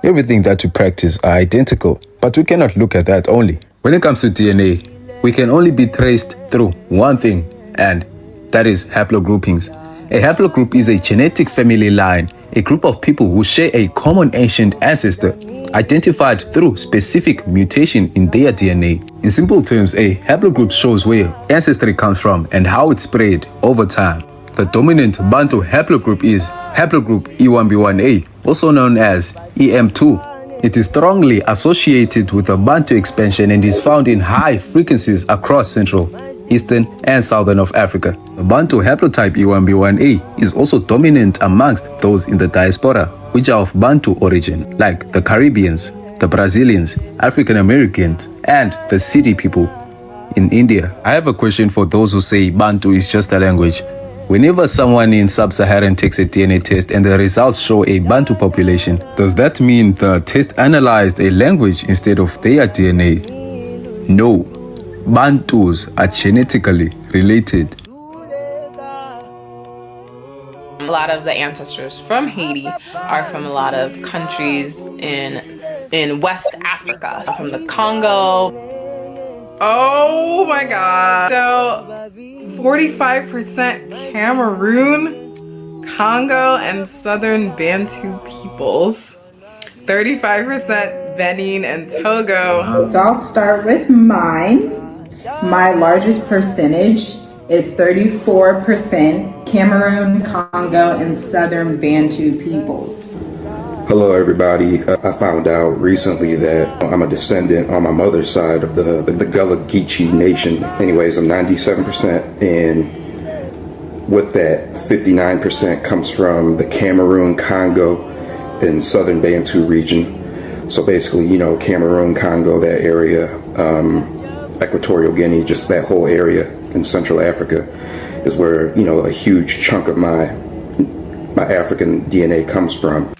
Everything that we practice are identical, but we cannot look at that only. When it comes to DNA, we can only be traced through one thing, and that is haplogroupings. A haplogroup is a genetic family line, a group of people who share a common ancient ancestor, identified through specific mutation in their DNA. In simple terms, a haplogroup shows where ancestry comes from and how it spread over time. The dominant Bantu haplogroup is haplogroup E1B1A, also known as EM2. It is strongly associated with the Bantu expansion and is found in high frequencies across Central, Eastern, and Southern of Africa. The Bantu haplotype E1B1A is also dominant amongst those in the diaspora, which are of Bantu origin, like the Caribbeans, the Brazilians, African Americans, and the Sidi people in India. I have a question for those who say Bantu is just a language. Whenever someone in sub-Saharan takes a DNA test and the results show a Bantu population, does that mean the test analyzed a language instead of their DNA? No. Bantus are genetically related. A lot of the ancestors from Haiti are from a lot of countries in West Africa, from the Congo. Oh my God. So 45% Cameroon, Congo, and Southern Bantu peoples. 35% Benin and Togo. So I'll start with mine. My largest percentage is 34% Cameroon, Congo, and Southern Bantu peoples. Hello everybody. I found out recently that I'm a descendant on my mother's side of the Gullah Geechee Nation. Anyways, I'm 97%, and with that, 59% comes from the Cameroon, Congo, and Southern Bantu region. So basically, Cameroon, Congo, that area, Equatorial Guinea, just that whole area in Central Africa is where, a huge chunk of my African DNA comes from.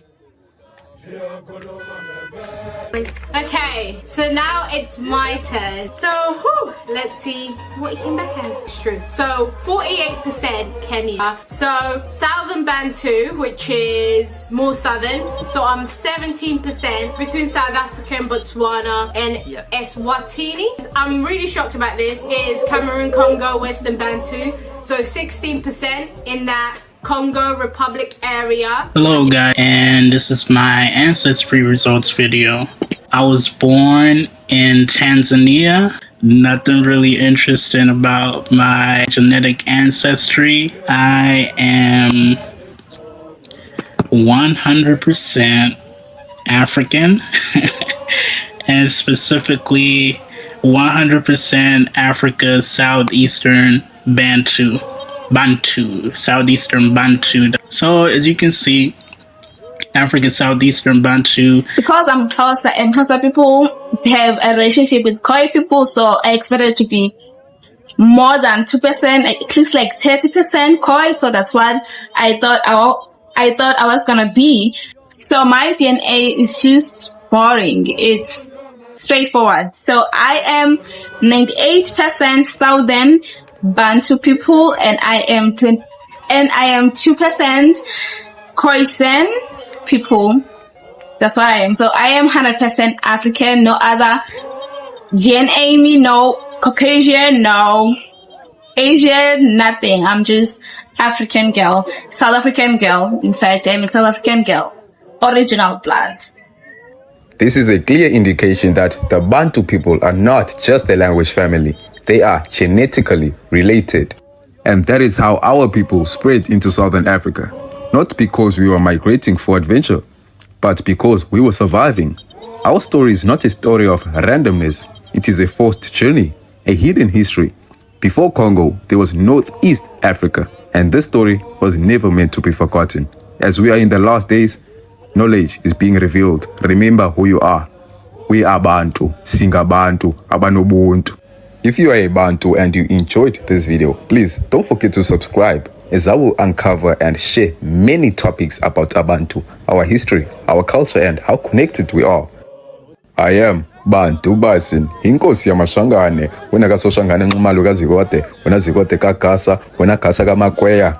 Okay, so now it's my turn. So, let's see what it came back as. It's true. So, 48% Kenya. So, Southern Bantu, which is more southern. So, I'm 17% between South Africa and Botswana and Eswatini. I'm really shocked about this. Is Cameroon, Congo, Western Bantu. So, 16% in that Congo Republic area. Hello guys, and this is my ancestry results video. I was born in Tanzania. Nothing really interesting about my genetic ancestry. I am 100% African, and specifically 100% Africa Southeastern Bantu. Southeastern Bantu. So as you can see, African Southeastern Bantu. Because I'm Xhosa and Xhosa people have a relationship with Khoi people, so I expected it to be more than 2%, at least like 30% Khoi. So that's what I thought I was gonna be. So my DNA is just boring. It's straightforward. So I am 98% Southern Bantu people, and I am 2% Khoisan people. That's what I am. So I am 100% African. No other DNA, me, no Caucasian, no Asian, nothing. I'm just African girl, South African girl. In fact, I'm a South African girl, original blood. This is a clear indication that the Bantu people are not just a language family, they are genetically related. And that is how our people spread into Southern Africa. Not because we were migrating for adventure, but because we were surviving. Our story is not a story of randomness, it is a forced journey, a hidden history. Before Congo, there was Northeast Africa, and this story was never meant to be forgotten. As we are in the last days, knowledge is being revealed. Remember who you are. We are Bantu, Singabantu, Abanobuntu. If you are a Bantu and you enjoyed this video, please don't forget to subscribe, as I will uncover and share many topics about Abantu, our history, our culture, and how connected we are. I am Bantu Basin, inkosi yamashangane, wena kasoshangane nxumalo kazikote, wena zikote kagasa, wena gasa kamakweya.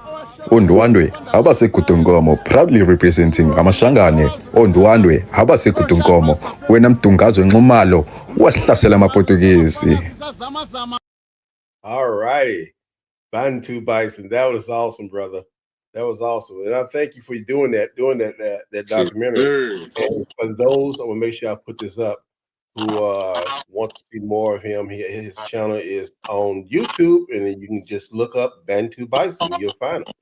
Ondwandwe abasekudunkomo, proudly representing amashangane. Ondwandwe abasekudunkomo, wena mdungazo nxumalo wahlasela amaPortuguese. All righty. Bantu Bison. That was awesome, brother. That was awesome. And I thank you for doing that documentary. And for those, I'm gonna make sure I put this up, who want to see more of him. His channel is on YouTube, and then you can just look up Bantu Bison and you'll find him.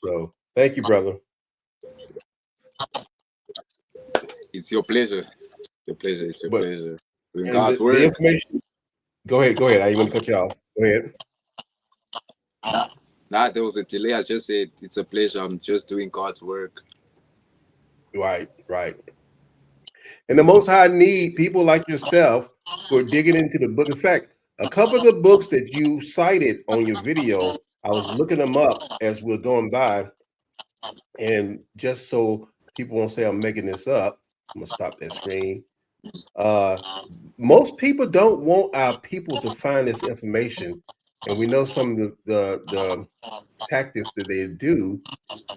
So thank you, brother. It's your pleasure. It's your pleasure. Doing God's the work. information. Go ahead. I didn't want to cut you off. Go ahead. Nah, there was a delay. I just said it's a pleasure. I'm just doing God's work. Right. And the Most High need people like yourself who are digging into the book. In fact, a couple of the books that you cited on your video, I was looking them up as we're going by, and just so people won't say I'm making this up, I'm gonna stop that screen. Most people don't want our people to find this information, and we know some of the tactics that they do.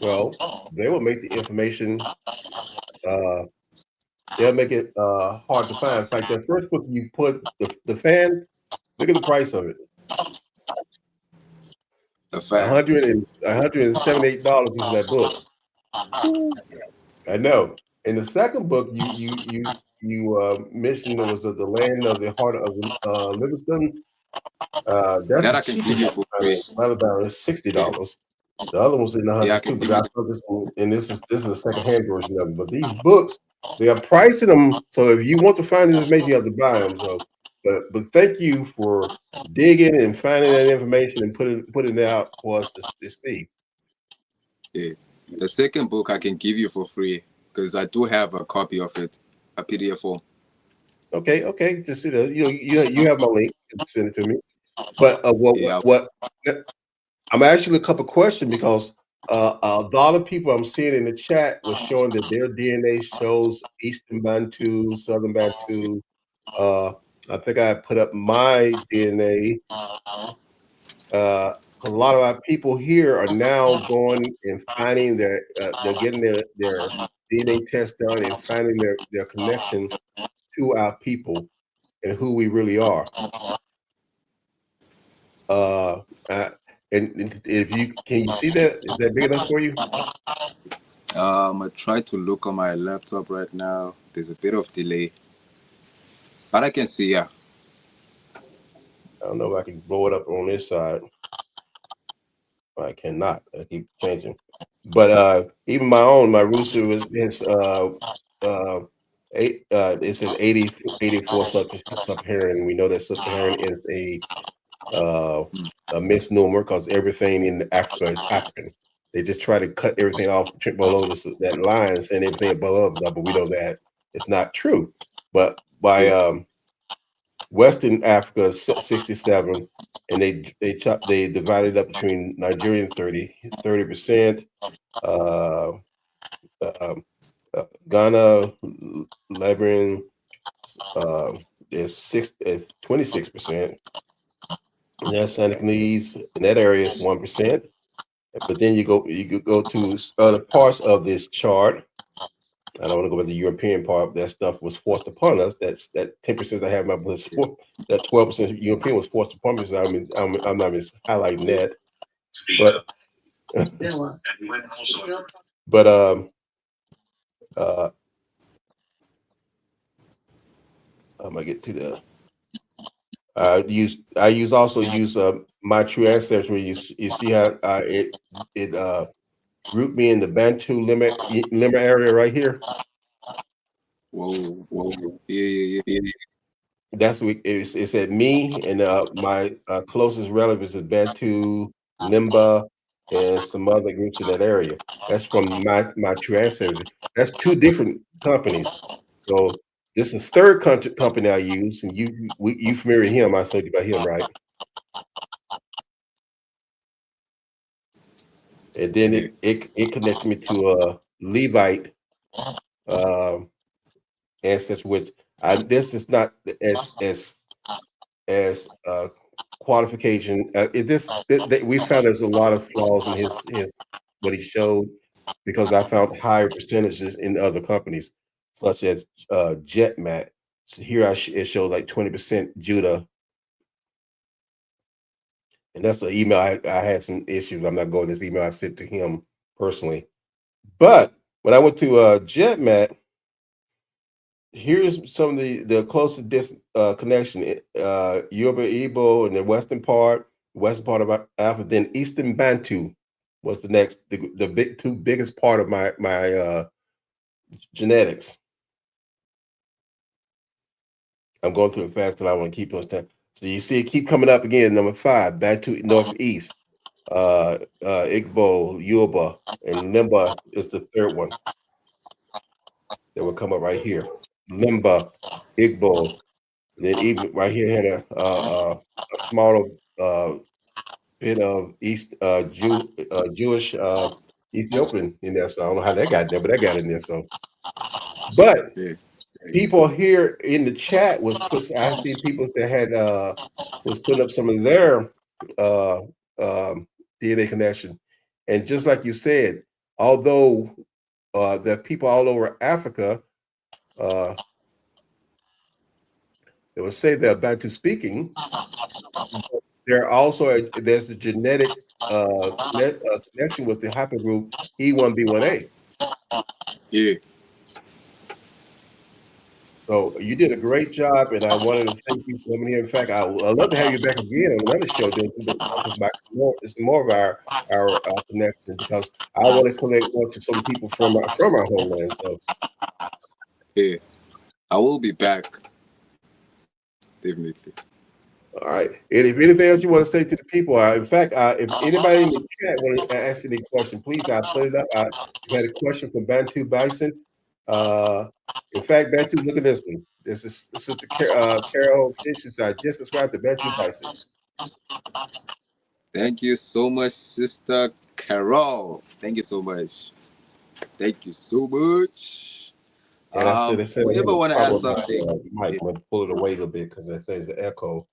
Well, they will make the information. They'll make it hard to find. In fact, that first book you put, the fan, look at the price of it. The fan. $178 for that book. I know. And the second book you mentioned was the land of the heart of Livingston. That's that I can give you for free. It's $60. The other one's in the hundreds too, but I saw this one, and this is a secondhand version of them. But these books, they are pricing them. So if you want to find this information, you have to buy them. So, but thank you for digging and finding that information and putting it out for us to see. Yeah. The second book I can give you for free because I do have a copy of it, a PDF form. Okay. Just you have my link. Send it to me. But what I'm asking a couple questions because a lot of people I'm seeing in the chat was showing that their DNA shows Eastern Bantu, Southern Bantu. I think I put up my DNA. A lot of our people here are now going and finding they're getting their DNA test done and finding their connection to our people and who we really are. And if you can you see that? Is that big enough for you? I try to look on my laptop right now. There's a bit of delay, but I can see. Yeah. I don't know if I can blow it up on this side. I cannot. I keep changing. But even my rooster is it says 84 sub-Saharan. We know that sub-Saharan is a misnomer because everything in Africa is African. They just try to cut everything off below that line and send everything above, but we know that it's not true. But by Western Africa is 67, and they divided up between Nigerian 30%, Ghana, Lebanon is 26%. And that's Senegalese in that area is 1%. But then you go to other parts of this chart. I don't want to go with the European part. That stuff was forced upon us. That 10% I have in my book, that 12% European was forced upon me. So I'm not just highlighting that. But I'm gonna get to the. I also use my true ancestry. You see how it grouped me in the Bantu limit area right here. Whoa, yeah. That's what it said. Me and my closest relatives is Bantu, Limba, and some other groups in that area. That's from my true ancestry. That's two different companies. So this is third company I use, and you familiar with him? I told you about him, right? And then it connected me to a Levite ancestor, which this is not as qualification. We found there's a lot of flaws in his what he showed, because I found higher percentages in other companies, such as JetMat. So here it shows like 20% Judah. And that's an email I had some issues. I'm not going to this email I sent to him personally. But when I went to JetMat, here's some of the closest connection. Yoruba Igbo in the western part of Africa. Then Eastern Bantu was the next, the two biggest part of my genetics. I'm going through it fast because I want to keep those time. So you see it keep coming up again. Number 5, Bantu Northeast, Igbo, Yoruba, and Limba is the third one that will come up right here. Limba, Igbo, then even right here had a smaller bit of Jewish Ethiopian in there. So I don't know how that got there, but that got in there. So, but people here in the chat I see people that had was putting up some of their DNA connection, and just like you said, although there are people all over Africa, they would say they're Bantu speaking. There's the genetic connection with the haplogroup E1B1A. Yeah. So you did a great job, and I wanted to thank you for coming here. In fact, I'd love to have you back again on another show. It's more of our connection, because I want to connect more to some people from our homeland. So yeah, I will be back. Definitely. All right. And if anything else you want to say to the people, in fact, if anybody in the chat want to ask any question, please, I put it up. You had a question from Bantu Bison. In fact, Bantu, look at this one. This is the Carol Finch. I just subscribed to Bantu Bison. Thank you so much, Sister Carol. Thank you so much. Thank you so much. And I said whoever want to ask something, Mike, I'm gonna pull it away a little bit because it says the echo.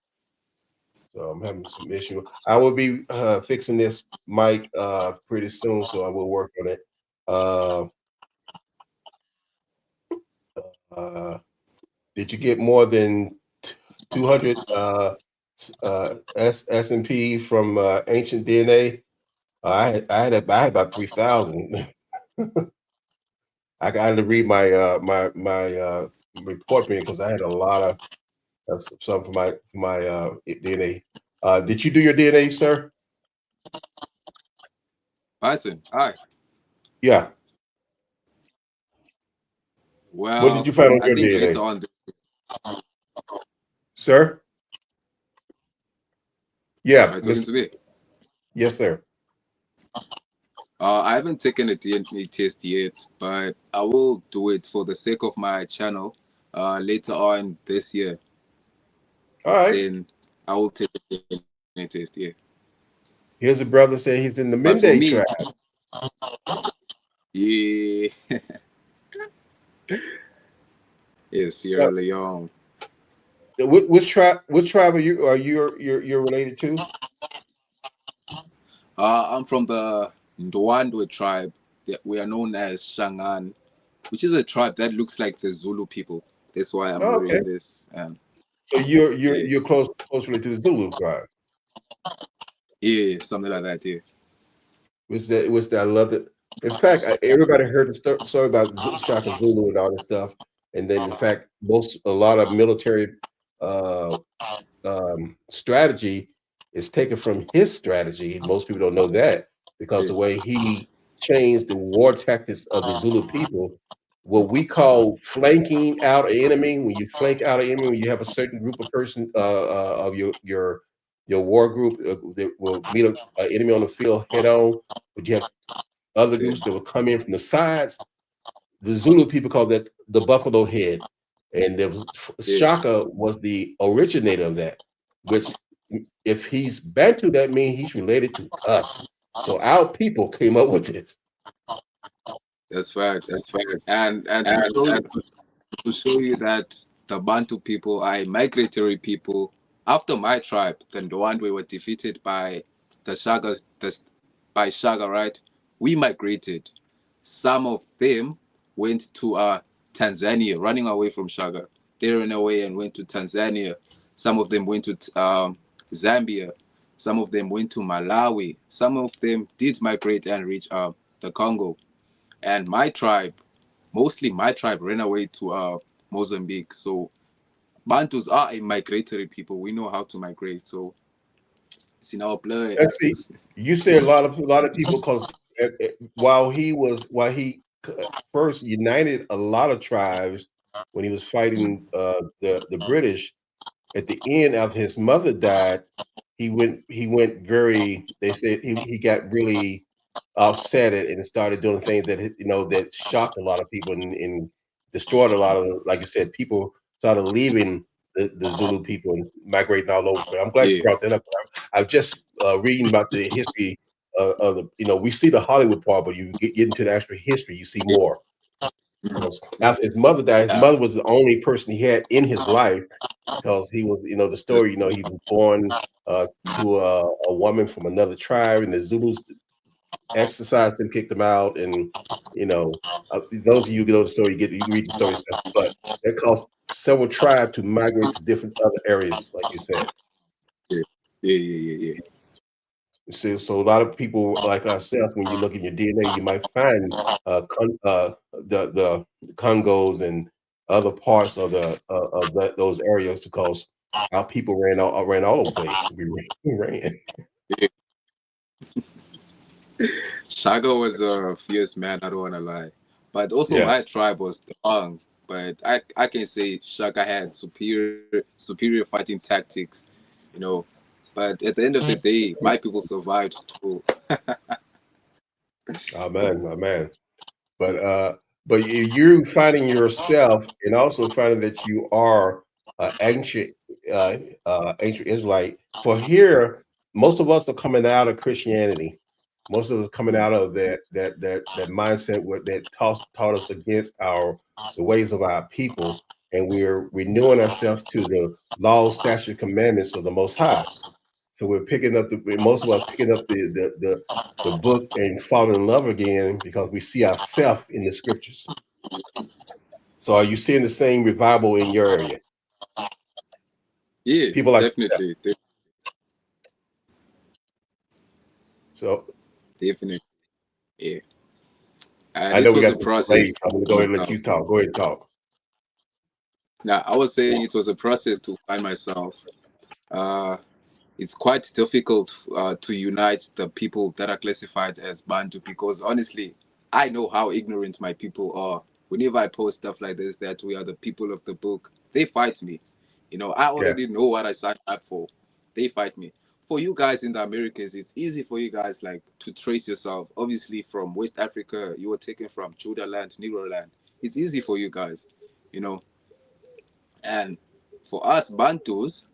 So I'm having some issue. I will be fixing this mic pretty soon, so I will work on it. Did you get more than 200 S&P from ancient DNA? I had about 3,000. I got to read my my report because I had a lot of some for my DNA. Did you do your DNA, sir? Bison, hi. Yeah. Well, What did you find on I your think DNA? later on, Sir? Yeah. are you talking to me? Yes, sir. I haven't taken a DNA test yet, but I will do it for the sake of my channel later on this year. All right. Then I will take a DNA test, yeah. Here's a brother saying he's in the But for Mende me, tribe. yeah, yeah, Sierra Leone. Which tribe? Which tribe are you're related to? I'm from the Ndwandwe tribe. We are known as Shangaan, which is a tribe that looks like the Zulu people. That's why I'm Oh, okay. wearing this. So you're close related to the Zulu tribe. Yeah, something like that. Yeah. Was that I love it. In fact, everybody heard the story about Shaka Zulu and all this stuff, and then in fact, a lot of military strategy is taken from his strategy. Most people don't know that because the way he changed the war tactics of the Zulu people, what we call flanking out an enemy. When you flank out an enemy, when you have a certain group of person of your war group that will meet an enemy on the field head on, but you have other groups that will come in from the sides. The Zulu people call that the buffalo head, and there was Shaka was the originator of that. Which, if he's Bantu, that means he's related to us. So our people came up with this. That's facts. And to show you that the Bantu people are a migratory people. After my tribe, the Ndwandwe were defeated by the Shagas, by Shaga, right? We migrated. Some of them went to Tanzania, running away from Shaga. They ran away and went to Tanzania. Some of them went to Zambia. Some of them went to Malawi. Some of them did migrate and reach the Congo. And my tribe, mostly my tribe, ran away to Mozambique. So Bantus are a migratory people. We know how to migrate. So it's in our blood. Let's see. You say a lot of people, because while he first united a lot of tribes when he was fighting the British, at the end after his mother died, he went very. They said he got really upset and started doing things that that shocked a lot of people and destroyed a lot of, like you said, people started leaving the Zulu people and migrating all over. But I'm glad you brought that up. I'm just reading about the history of the. We see the Hollywood part, but you get into the actual history, you see more. After his mother died, his mother was the only person he had in his life, because he was, the story, he was born to a woman from another tribe, and the Zulus exercised him, kicked him out, and those of you who know the story, you can read the story stuff, but it caused several tribes to migrate to different other areas, like you said. Yeah. So a lot of people like ourselves, when you look in your DNA, you might find the Congos and other parts of those areas, because our people ran all over the place. We ran. Shaga was a fierce man, I don't want to lie. But also my tribe was strong. But I can say Shaga had superior fighting tactics, But at the end of the day, my people survived too. Amen. But you finding yourself, and also finding that you are ancient Israelite. For here, most of us are coming out of Christianity. Most of us coming out of that mindset that taught us against the ways of our people, and we're renewing ourselves to the law, statute, commandments of the Most High. So we're picking up most of us picking up the book and falling in love again, because we see ourselves in the scriptures. So are you seeing the same revival in your area? Yeah, people like definitely. So definitely, yeah. And I know it we was got a the process. delay, so I'm gonna go ahead and let you talk. Go ahead and talk. Now, I was saying it was a process to find myself. It's quite difficult to unite the people that are classified as Bantu, because honestly, I know how ignorant my people are. whenever I post stuff like this, that we are the people of the book, they fight me. You know, I already know what I signed up for. They fight me. For you guys in the Americas, it's easy for you guys like to trace yourself. Obviously, from West Africa, you were taken from Judah land, Negro land. It's easy for you guys, you know. And for us Bantus,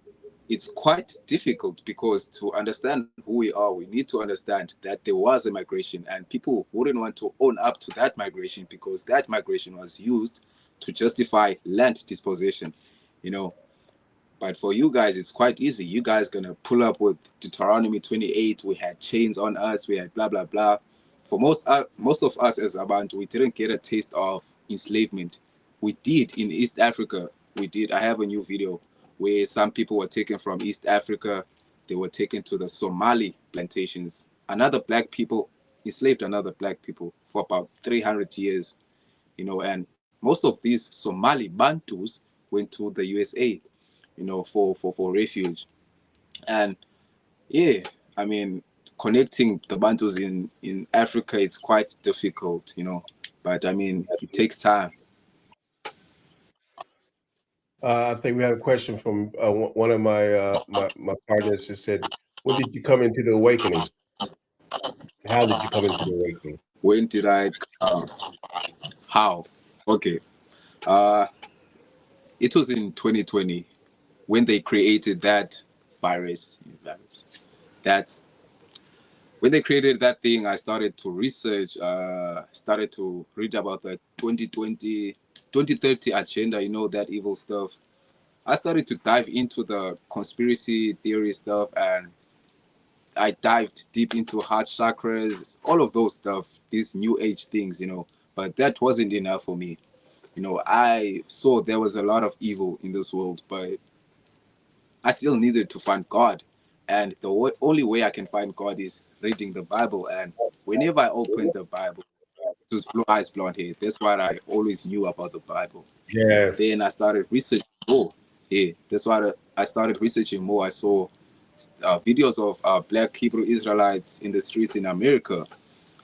it's quite difficult because to understand who we are, we need to understand that there was a migration, and people wouldn't want to own up to that migration because that migration was used to justify land disposition, you know. But for you guys, it's quite easy. You guys gonna pull up with Deuteronomy 28. We had chains on us. We had blah blah blah. For most of us as Abantu, we didn't get a taste of enslavement. We did in East Africa. We did. I have a new video where some people were taken from East Africa. They were taken to the Somali plantations. Another black people enslaved another black people for about 300 years, you know. And most of these Somali Bantus went to the USA, you know, for refuge. And yeah, I mean, connecting the Bantus in Africa, it's quite difficult, you know, but I mean, it takes time. I think we have a question from one of my partners. Just said, when did you come into the awakening? How did you come into the awakening? When did I how? Okay. It was in 2020 when they created that virus. That's when they created that thing. I started to research, started to read about the 2030 agenda, you know, that evil stuff. I started to dive into the conspiracy theory stuff, and I dived deep into heart chakras, all of those stuff, these new age things, you know. But that wasn't enough for me. You know, I saw there was a lot of evil in this world, but I still needed to find God. And the only way I can find God is reading the Bible. And whenever I opened the Bible, it was blue eyes, blonde hair. That's what I always knew about the Bible. Yes. Then I started researching more. Yeah, that's why I started researching more. I saw videos of Black Hebrew Israelites in the streets in America,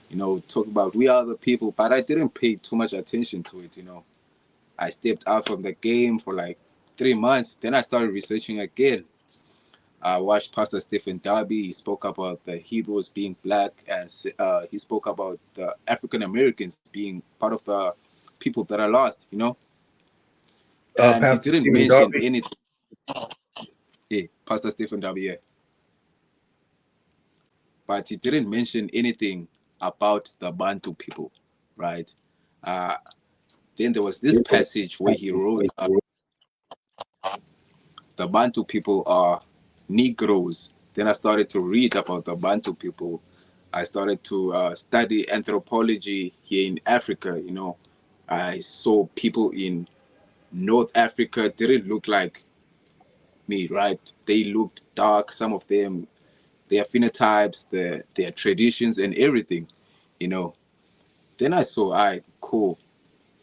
you know, talk about we are the people, but I didn't pay too much attention to it, you know. I stepped out from the game for like 3 months. Then I started researching again. I watched Pastor Stephen Darby. He spoke about the Hebrews being black, and he spoke about the African Americans being part of the people that are lost, you know. And he didn't Stephen mention Darby. anything. Yeah, Pastor Stephen Darby, yeah. But he didn't mention anything about the Bantu people, right? Then there was this passage where he wrote, the Bantu people are Negroes. Then I started to read about the Bantu people. I started to study anthropology here in Africa, you know. I saw people in North Africa didn't look like me, right? They looked dark, some of them, their phenotypes, their traditions and everything, you know. Then I saw, cool.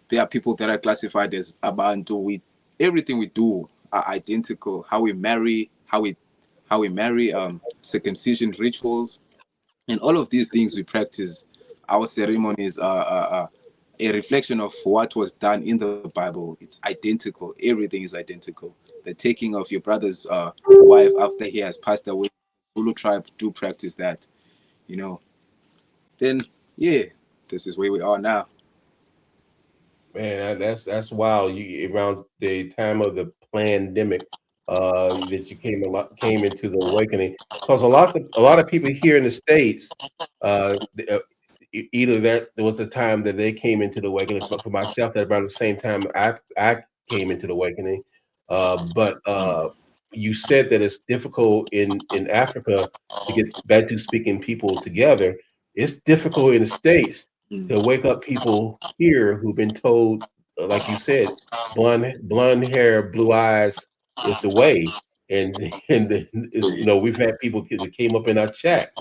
There are people that are classified as Abantu. Everything we do are identical. How we marry, circumcision rituals, and all of these things we practice. Our ceremonies are a reflection of what was done in the Bible. It's identical. Everything is identical. The taking of your brother's wife after he has passed away, Zulu tribe do practice that, you know. Then, yeah, this is where we are now. Man, that's wild. You around the time of the pandemic, that you came into the awakening, because a lot of people here in the States, either that there was a time that they came into the awakening. For myself, that around the same time I came into the awakening, but you said that it's difficult in Africa to get Bantu speaking people together. It's difficult in the States to wake up people here who've been told, like you said, blonde hair, blue eyes is the way. And you know, we've had people that came up in our chat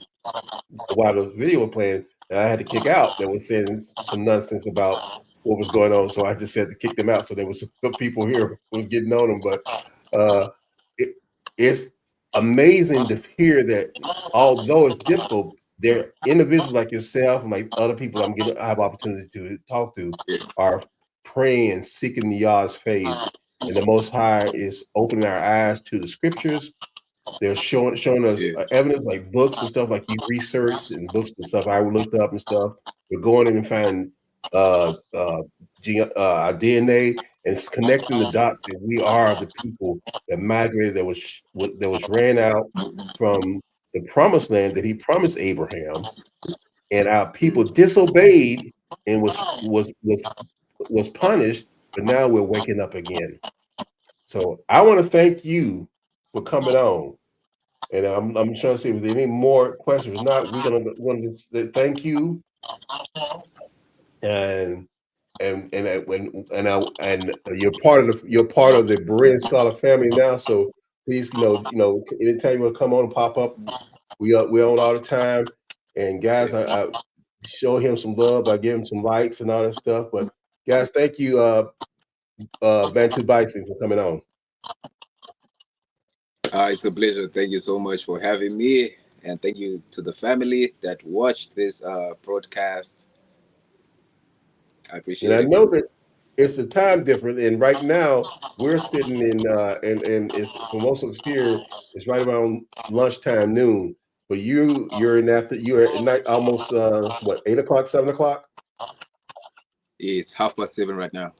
while the video was playing that I had to kick out that was saying some nonsense about what was going on. So I just had to kick them out. So there was some people here who was getting on them, but it's amazing to hear that although it's difficult, there are individuals like yourself and like other people I have opportunity to talk to are praying, seeking Yah's face, and the Most High is opening our eyes to the scriptures. They're showing us evidence like books and stuff like you researched and books and stuff I looked up and stuff. We're going in and finding our DNA and it's connecting the dots that we are the people that migrated, that was ran out from the promised land that he promised Abraham, and our people disobeyed and was punished, but now we're waking up again. So I want to thank you for coming on, and I'm trying to see if there's any more questions. If not, we're gonna thank you, and you're part of the Berean Scholar family now. So please, anytime you want to come on and pop up, we're on all the time. And guys, I show him some love. I give him some likes and all that stuff. But guys, thank you, Bantu Bison, for coming on. It's a pleasure. Thank you so much for having me, and thank you to the family that watched this broadcast. I appreciate it. And I know that it's a time difference, and right now we're sitting in and it's for most of us here, it's right around lunchtime, noon. But you're at night, almost 8 o'clock, 7 o'clock? It's 7:30 right now.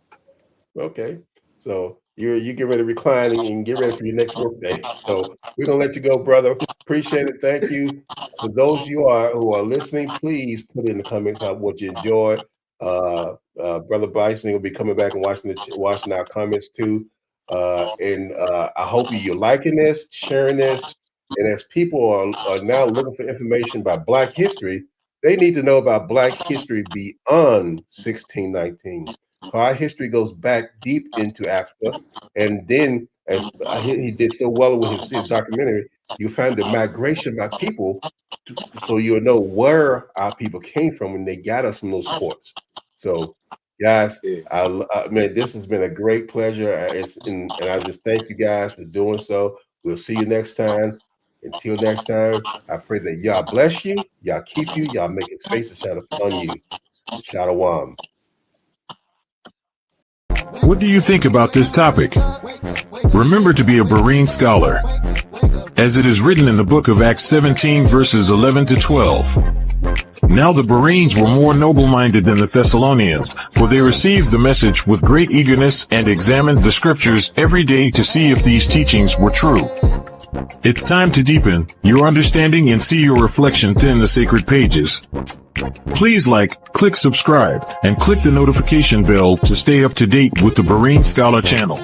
Okay, so you get ready to recline and get ready for your next work day. So we're gonna let you go, brother. Appreciate it. Thank you. For those of you who are listening, please put in the comments what you enjoy. Brother Bison will be coming back and watching our comments too. And I hope you're liking this, sharing this. And as people are now looking for information about Black history, they need to know about Black history beyond 1619. Our history goes back deep into Africa. And then, as he did so well with his documentary, you find the migration by people, so you'll know where our people came from when they got us from those ports. So, guys, man, this has been a great pleasure. And I just thank you guys for doing so. We'll see you next time. Until next time, I pray that Yah bless you, Yah keep you, Yah make his face to shine upon you. Shalom. What do you think about this topic? Remember to be a Berean scholar, as it is written in the book of Acts 17 verses 11 to 12. Now the Bereans were more noble-minded than the Thessalonians, for they received the message with great eagerness and examined the scriptures every day to see if these teachings were true. It's time to deepen your understanding and see your reflection within the sacred pages. Please click subscribe, and click the notification bell to stay up to date with the Berean Scholar channel.